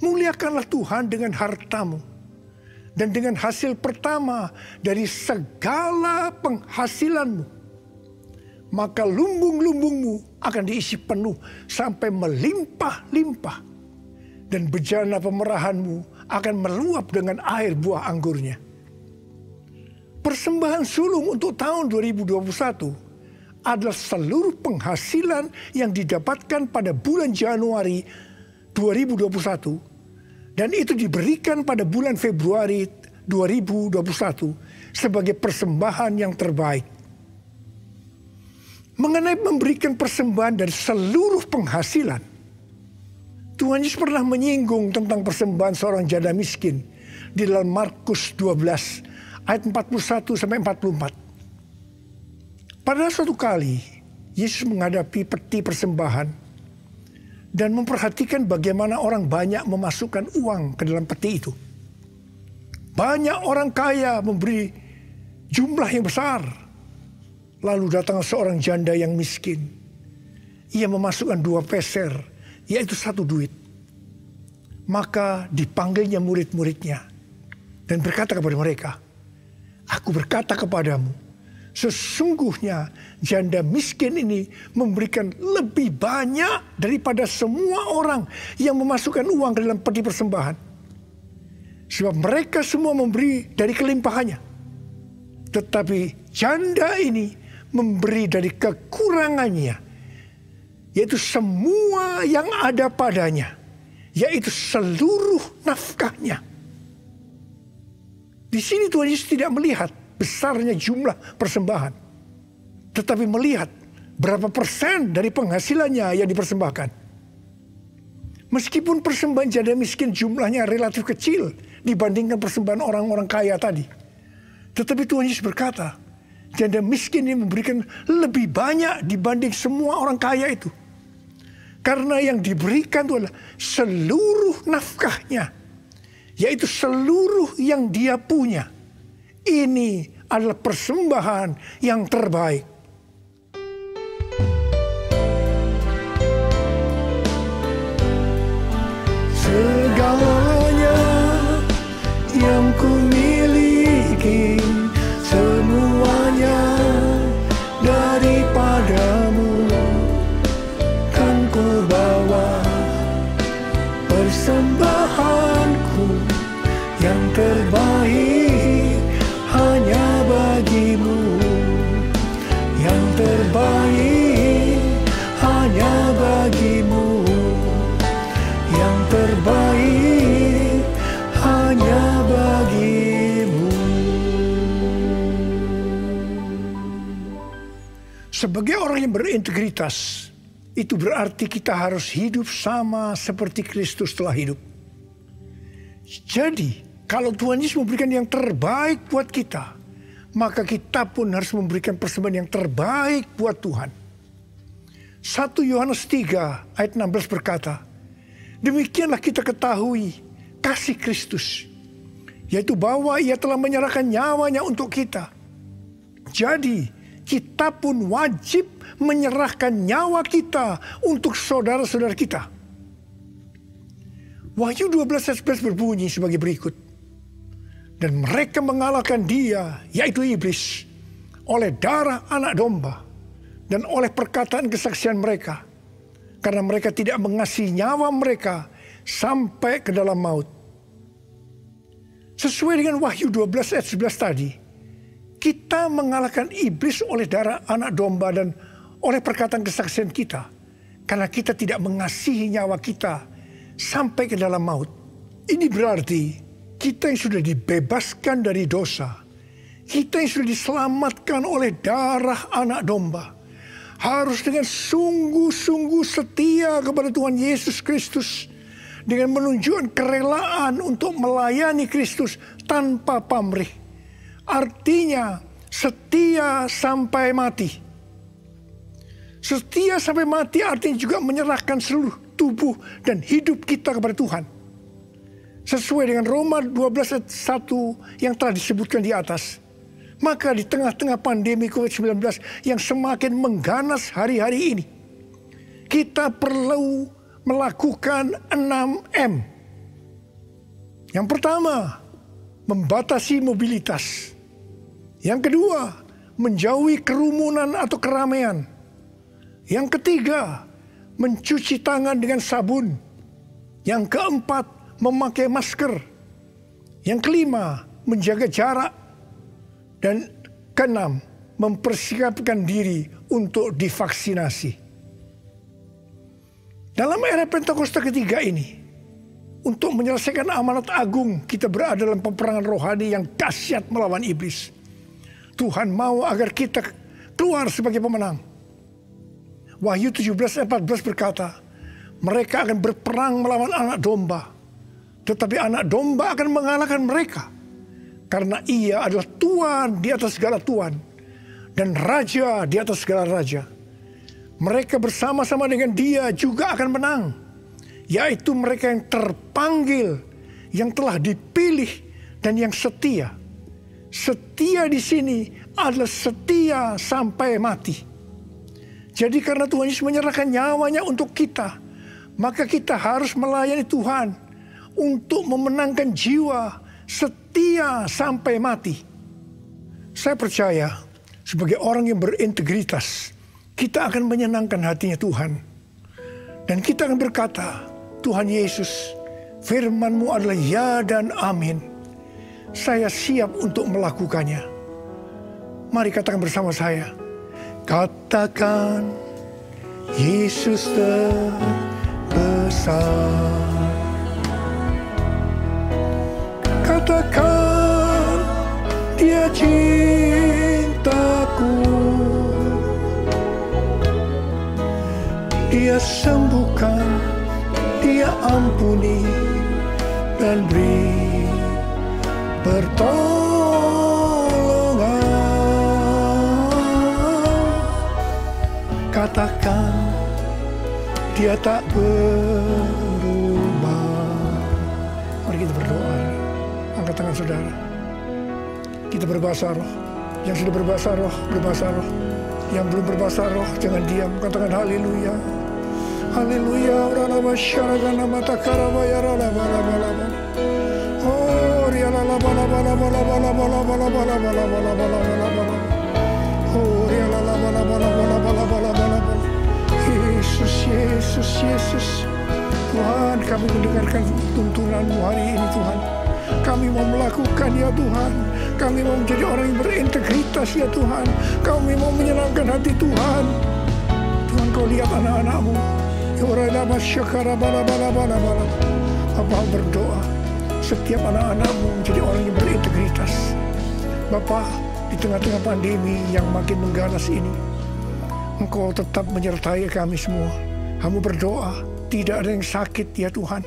muliakanlah Tuhan dengan hartamu dan dengan hasil pertama dari segala penghasilanmu. Maka lumbung-lumbungmu akan diisi penuh sampai melimpah-limpah. Dan bejana pemerahanmu akan meluap dengan air buah anggurnya. Persembahan sulung untuk tahun 2021 adalah seluruh penghasilan yang didapatkan pada bulan Januari 2021. Dan itu diberikan pada bulan Februari 2021 sebagai persembahan yang terbaik. Mengenai memberikan persembahan dari seluruh penghasilan, Tuhan Yesus pernah menyinggung tentang persembahan seorang janda miskin di dalam Markus 12 ayat 41 sampai 44. Pada suatu kali Yesus menghadapi peti persembahan dan memperhatikan bagaimana orang banyak memasukkan uang ke dalam peti itu. Banyak orang kaya memberi jumlah yang besar. Lalu datang seorang janda yang miskin. Ia memasukkan 2 peser, yaitu 1 duit. Maka dipanggilnya murid-muridnya dan berkata kepada mereka, "Aku berkata kepadamu, sesungguhnya janda miskin ini memberikan lebih banyak daripada semua orang yang memasukkan uang ke dalam peti persembahan. Sebab mereka semua memberi dari kelimpahannya. Tetapi janda ini memberi dari kekurangannya, yaitu semua yang ada padanya, yaitu seluruh nafkahnya." Di sini Tuhan Yesus tidak melihat besarnya jumlah persembahan, tetapi melihat berapa persen dari penghasilannya yang dipersembahkan. Meskipun persembahan janda miskin jumlahnya relatif kecil dibandingkan persembahan orang-orang kaya tadi, tetapi Tuhan Yesus berkata, janda miskin ini memberikan lebih banyak dibanding semua orang kaya itu. Karena yang diberikan itu adalah seluruh nafkahnya, yaitu seluruh yang dia punya. Ini adalah persembahan yang terbaik. Segalanya yang ku miliki, semuanya daripadamu, kan ku bawa persembahanku yang terbaik hanya bagimu, yang terbaik hanya bagimu, yang terbaik hanya bagimu. Sebagai orang yang berintegritas, itu berarti kita harus hidup sama seperti Kristus telah hidup. Jadi, kalau Tuhan Yesus memberikan yang terbaik buat kita, maka kita pun harus memberikan persembahan yang terbaik buat Tuhan. 1 Yohanes 3 ayat 16 berkata, "Demikianlah kita ketahui kasih Kristus, yaitu bahwa Ia telah menyerahkan nyawanya untuk kita. Jadi, kita pun wajib menyerahkan nyawa kita untuk saudara-saudara kita." Wahyu 12 ayat 11 berbunyi sebagai berikut. "Dan mereka mengalahkan dia, yaitu iblis, oleh darah anak domba dan oleh perkataan kesaksian mereka. Karena mereka tidak mengasihi nyawa mereka sampai ke dalam maut." Sesuai dengan Wahyu 12 ayat 11 tadi, kita mengalahkan iblis oleh darah anak domba dan oleh perkataan kesaksian kita. Karena kita tidak mengasihi nyawa kita sampai ke dalam maut. Ini berarti kita yang sudah dibebaskan dari dosa, kita yang sudah diselamatkan oleh darah anak domba, harus dengan sungguh-sungguh setia kepada Tuhan Yesus Kristus, dengan menunjukkan kerelaan untuk melayani Kristus tanpa pamrih. Artinya setia sampai mati. Setia sampai mati artinya juga menyerahkan seluruh tubuh dan hidup kita kepada Tuhan. Sesuai dengan Roma 12 ayat 1 yang telah disebutkan di atas. Maka di tengah-tengah pandemi COVID-19 yang semakin mengganas hari-hari ini, kita perlu melakukan 6M. Yang pertama, membatasi mobilitas. Yang kedua, menjauhi kerumunan atau keramaian. Yang ketiga, mencuci tangan dengan sabun. Yang keempat, memakai masker. Yang kelima, menjaga jarak. Dan keenam, mempersiapkan diri untuk divaksinasi. Dalam era Pentakosta ketiga ini, untuk menyelesaikan amanat agung, kita berada dalam peperangan rohani yang dahsyat melawan iblis. Tuhan mau agar kita keluar sebagai pemenang. Wahyu 17 ayat 14 berkata, Mereka akan berperang melawan anak domba. Tetapi anak domba akan mengalahkan mereka. Karena ia adalah Tuhan di atas segala Tuhan. Dan Raja di atas segala Raja. Mereka bersama-sama dengan dia juga akan menang. Yaitu mereka yang terpanggil, yang telah dipilih, dan yang setia. Setia di sini adalah setia sampai mati. Jadi karena Tuhan Yesus menyerahkan nyawanya untuk kita, maka kita harus melayani Tuhan untuk memenangkan jiwa setia sampai mati. Saya percaya sebagai orang yang berintegritas, kita akan menyenangkan hatinya Tuhan. Dan kita akan berkata, Tuhan Yesus, firman-Mu adalah ya dan amin. Saya siap untuk melakukannya. Mari katakan bersama saya. Katakan, Yesus terbesar. Katakan, Dia cintaku. Dia sembuhkan, Dia ampuni, dan beri pertolongan. Katakan, Dia tak berubah. Mari kita berdoa. Angkat tangan saudara. Kita berbahasa roh. Yang sudah berbahasa roh, berbahasa roh. Yang belum berbahasa roh, jangan diam. Katakan haleluya. Haleluya. Ralaba syaragana mata karabaya ralaba laba laba. Oh, rialala bala bala bala bala bala bala bala bala bala bala bala bala. Oh, rialala bala bala bala bala bala bala bala. Yesus, Yesus, Yesus. Tuhan, kami mendengarkan tuntunan-Mu hari ini, Tuhan. Kami mau melakukan, ya Tuhan. Kami mau menjadi orang yang berintegritas, ya Tuhan. Kami mau menyenangkan hati Tuhan. Tuhan, Kau lihat anak-anak-Mu. Bapak berdoa, setiap anak-anak-Mu menjadi orang yang berintegritas. Bapak, di tengah-tengah pandemi yang makin mengganas ini, Engkau tetap menyertai kami semua. Kamu berdoa, tidak ada yang sakit, ya Tuhan.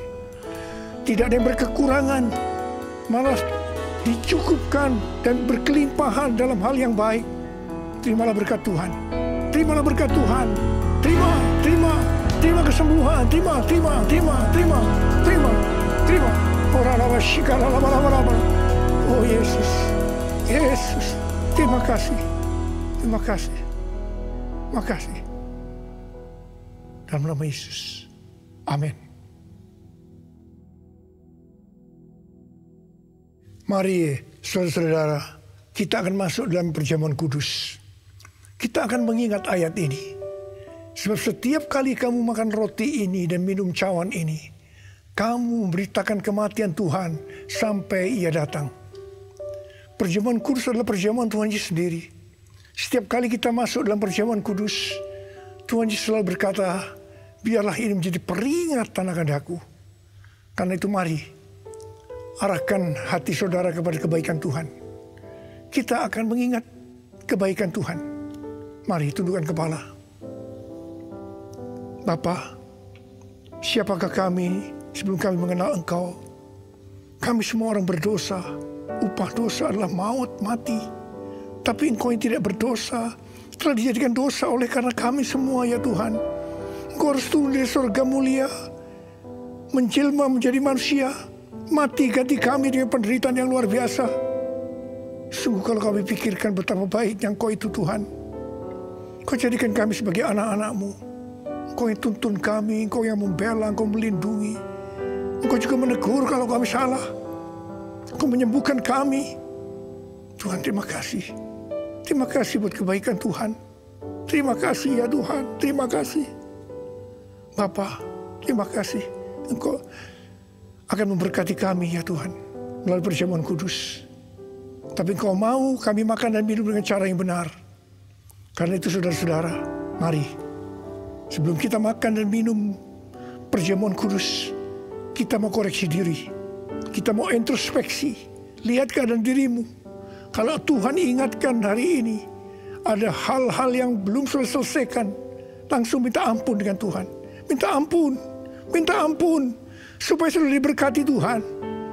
Tidak ada yang berkekurangan, malah dicukupkan dan berkelimpahan dalam hal yang baik. Terimalah berkat Tuhan. Terimalah berkat Tuhan. Terima kesembuhan. Terima. Oh Yesus. Terima kasih. Dalam nama Yesus. Amin. Mari saudara-saudara, kita akan masuk dalam perjamuan kudus. Kita akan mengingat ayat ini. Sebab setiap kali kamu makan roti ini dan minum cawan ini, kamu memberitakan kematian Tuhan sampai Ia datang. Perjamuan kudus adalah perjamuan Tuhan Yesus sendiri. Setiap kali kita masuk dalam perjamuan kudus, Tuhan Yesus selalu berkata, biarlah ini menjadi peringatan akan aku. Karena itu mari, arahkan hati saudara kepada kebaikan Tuhan. Kita akan mengingat kebaikan Tuhan. Mari tundukkan kepala. Bapa, siapakah kami sebelum kami mengenal Engkau? Kami semua orang berdosa. Upah dosa adalah maut, mati. Tapi Engkau yang tidak berdosa telah dijadikan dosa oleh karena kami semua, ya Tuhan. Engkau harus turun dari surga mulia, menjelma menjadi manusia, mati ganti kami dengan penderitaan yang luar biasa. Sungguh kalau kami pikirkan betapa baiknya Engkau itu, Tuhan. Engkau jadikan kami sebagai anak-anak-Mu. Engkau yang tuntun kami, Engkau yang membela, Engkau melindungi. Engkau juga menegur kalau kami salah. Engkau menyembuhkan kami. Tuhan, terima kasih. Terima kasih buat kebaikan Tuhan. Terima kasih ya Tuhan, terima kasih. Bapa, terima kasih. Engkau akan memberkati kami ya Tuhan melalui perjamuan kudus. Tapi Engkau mau kami makan dan minum dengan cara yang benar. Karena itu saudara-saudara, mari sebelum kita makan dan minum perjamuan kudus, kita mau koreksi diri. Kita mau introspeksi. Lihat keadaan dirimu. Kalau Tuhan ingatkan hari ini, ada hal-hal yang belum selesaikan, langsung minta ampun dengan Tuhan. Minta ampun. minta ampun, supaya selalu diberkati Tuhan.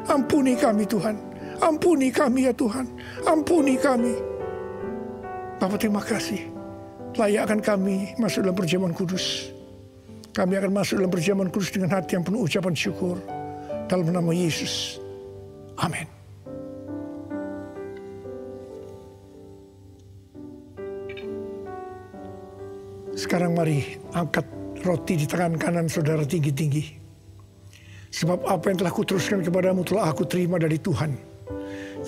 Ampuni kami Tuhan, ampuni kami ya Tuhan, ampuni kami. Bapa terima kasih, layakkan kami masuk dalam perjamuan kudus. Kami akan masuk dalam perjamuan kudus dengan hati yang penuh ucapan syukur. Dalam nama Yesus, amin. Sekarang mari angkat roti di tangan kanan saudara tinggi-tinggi. Sebab apa yang telah kuteruskan kepadamu telah aku terima dari Tuhan.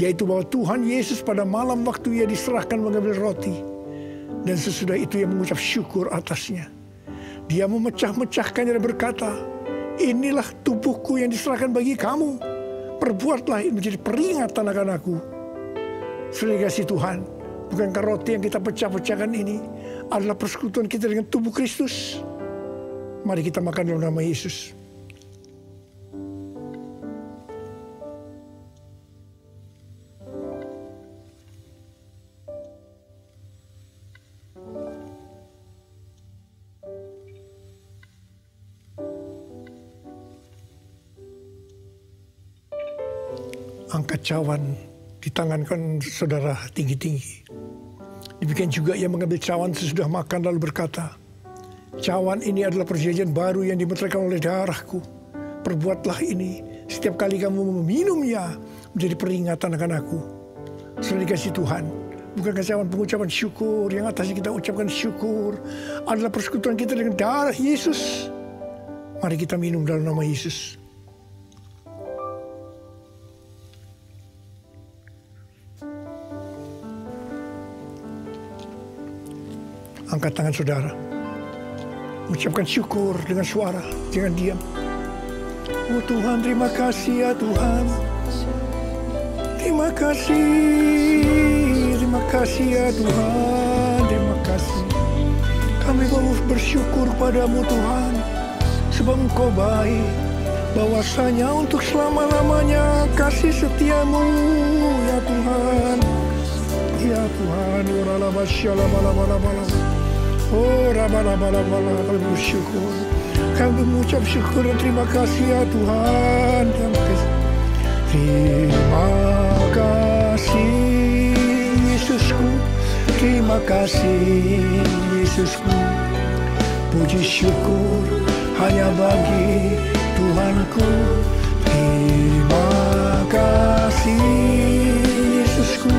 Yaitu bahwa Tuhan Yesus pada malam waktu ia diserahkan mengambil roti. Dan sesudah itu ia mengucap syukur atasnya. Dia memecah-mecahkannya dan berkata, inilah tubuhku yang diserahkan bagi kamu. Perbuatlah ini menjadi peringatan akan aku. Saudara kasih Tuhan, bukankah roti yang kita pecah-pecahkan ini adalah persekutuan kita dengan tubuh Kristus? Mari kita makan dalam nama Yesus. Angkat cawan di tangan kan saudara tinggi-tinggi. Demikian juga ia mengambil cawan sesudah makan lalu berkata, cawan ini adalah perjanjian baru yang dimeteraikan oleh darahku. Perbuatlah ini setiap kali kamu meminumnya menjadi peringatan akan aku. Saudara dikasih Tuhan, bukankah cawan pengucapan syukur yang atasnya kita ucapkan syukur adalah persekutuan kita dengan darah Yesus? Mari kita minum dalam nama Yesus. Angkat tangan saudara. Ucapkan syukur dengan suara, jangan diam. Oh Tuhan, terima kasih ya Tuhan. Terima kasih ya Tuhan. Terima kasih. Kami mau bersyukur padamu Tuhan. Sebab Engkau baik. Bahwasanya untuk selama-lamanya kasih setiamu ya Tuhan. Ya Tuhan. Oh, rabala-bala-bala, kami bersyukur. Kami mengucap syukur dan terima kasih ya Tuhan. Terima kasih Yesusku. Terima kasih Yesusku. Puji syukur hanya bagi Tuhanku. Terima kasih Yesusku.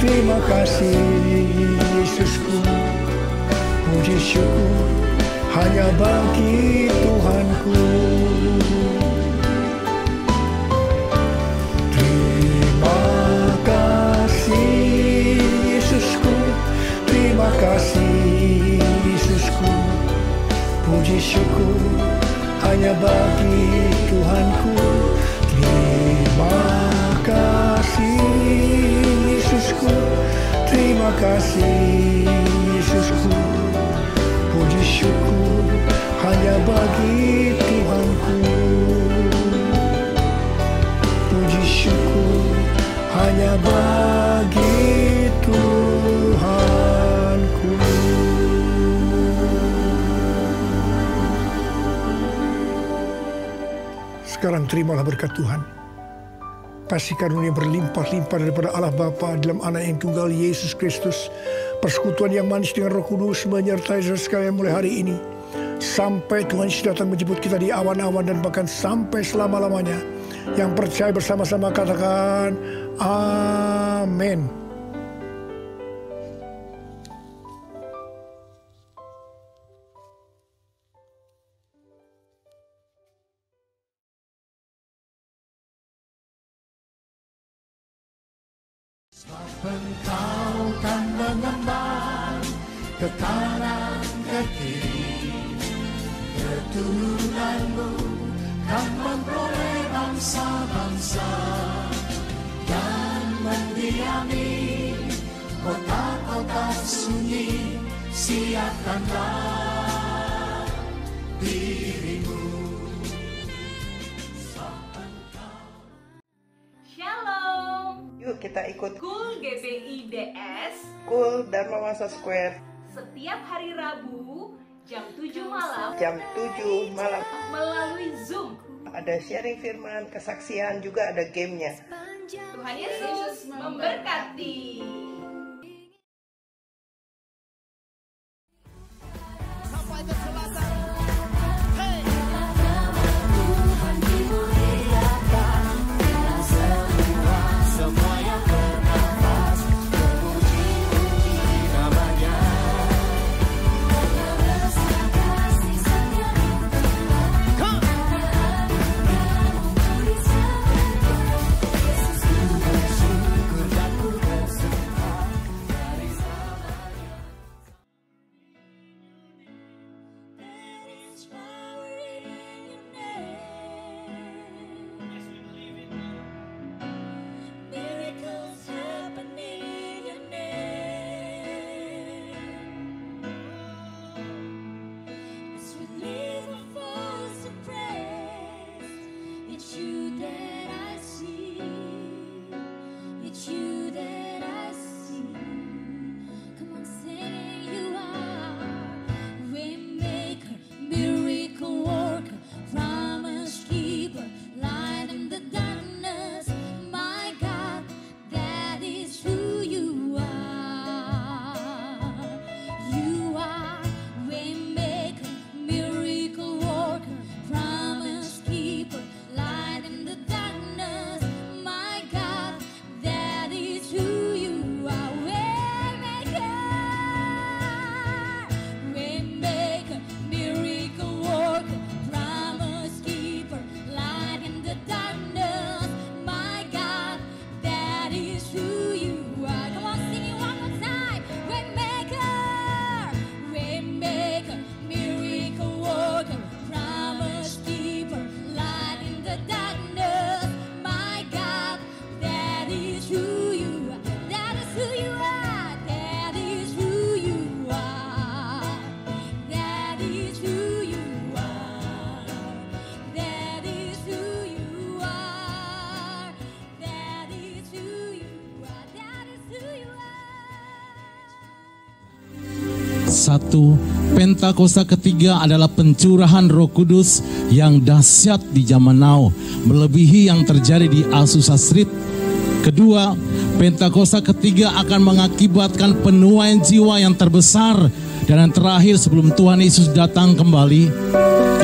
Terima kasih Yesusku. Puji syukur hanya bagi Tuhanku. Terima kasih Yesusku. Terima kasih Yesusku. Puji syukur hanya bagi Tuhanku. Terima kasih Yesusku. Terima kasih Yesusku. Puji syukur hanya bagi Tuhanku. Puji syukur hanya bagi Tuhanku. Sekarang terimalah berkat Tuhan. Kasih karunia berlimpah-limpah daripada Allah Bapa dalam Anak yang tunggal Yesus Kristus. Persekutuan yang manis dengan Roh Kudus menyertai saudara sekalian mulai hari ini. Sampai Tuhan Yesus datang menjemput kita di awan-awan dan bahkan sampai selama-lamanya. Yang percaya bersama-sama katakan amin. Engkau kan mengemban ke kanan ke kiri, keturunanmu kan memperoleh bangsa-bangsa dan mendiami kota-kota sunyi. Siapkanlah dirimu. Yuk kita ikut Cool GBI DS Cool Dharma Wangsa Square setiap hari Rabu jam 7 malam jam 7 malam melalui Zoom. Ada sharing firman, kesaksian, juga ada gamenya. Tuhan Yesus memberkati. Satu, Pentakosta ketiga adalah pencurahan Roh Kudus yang dahsyat di zaman now, melebihi yang terjadi di Azusa Street. Kedua, Pentakosta ketiga akan mengakibatkan penuaian jiwa yang terbesar dan yang terakhir sebelum Tuhan Yesus datang kembali.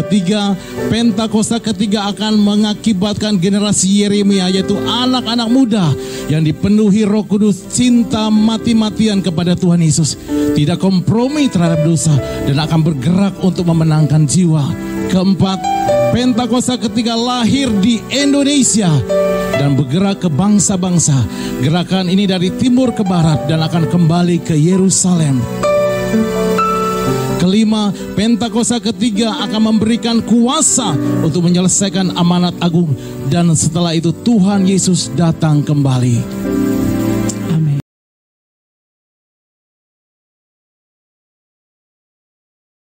Ketiga, Pentakosta ketiga akan mengakibatkan generasi Yeremia, yaitu anak-anak muda yang dipenuhi Roh Kudus, cinta mati-matian kepada Tuhan Yesus, tidak kompromi terhadap dosa, dan akan bergerak untuk memenangkan jiwa. Keempat, Pentakosta ketiga lahir di Indonesia dan bergerak ke bangsa-bangsa. Gerakan ini dari timur ke barat dan akan kembali ke Yerusalem. Kelima, Pentakosta ketiga akan memberikan kuasa untuk menyelesaikan amanat agung, dan setelah itu Tuhan Yesus datang kembali.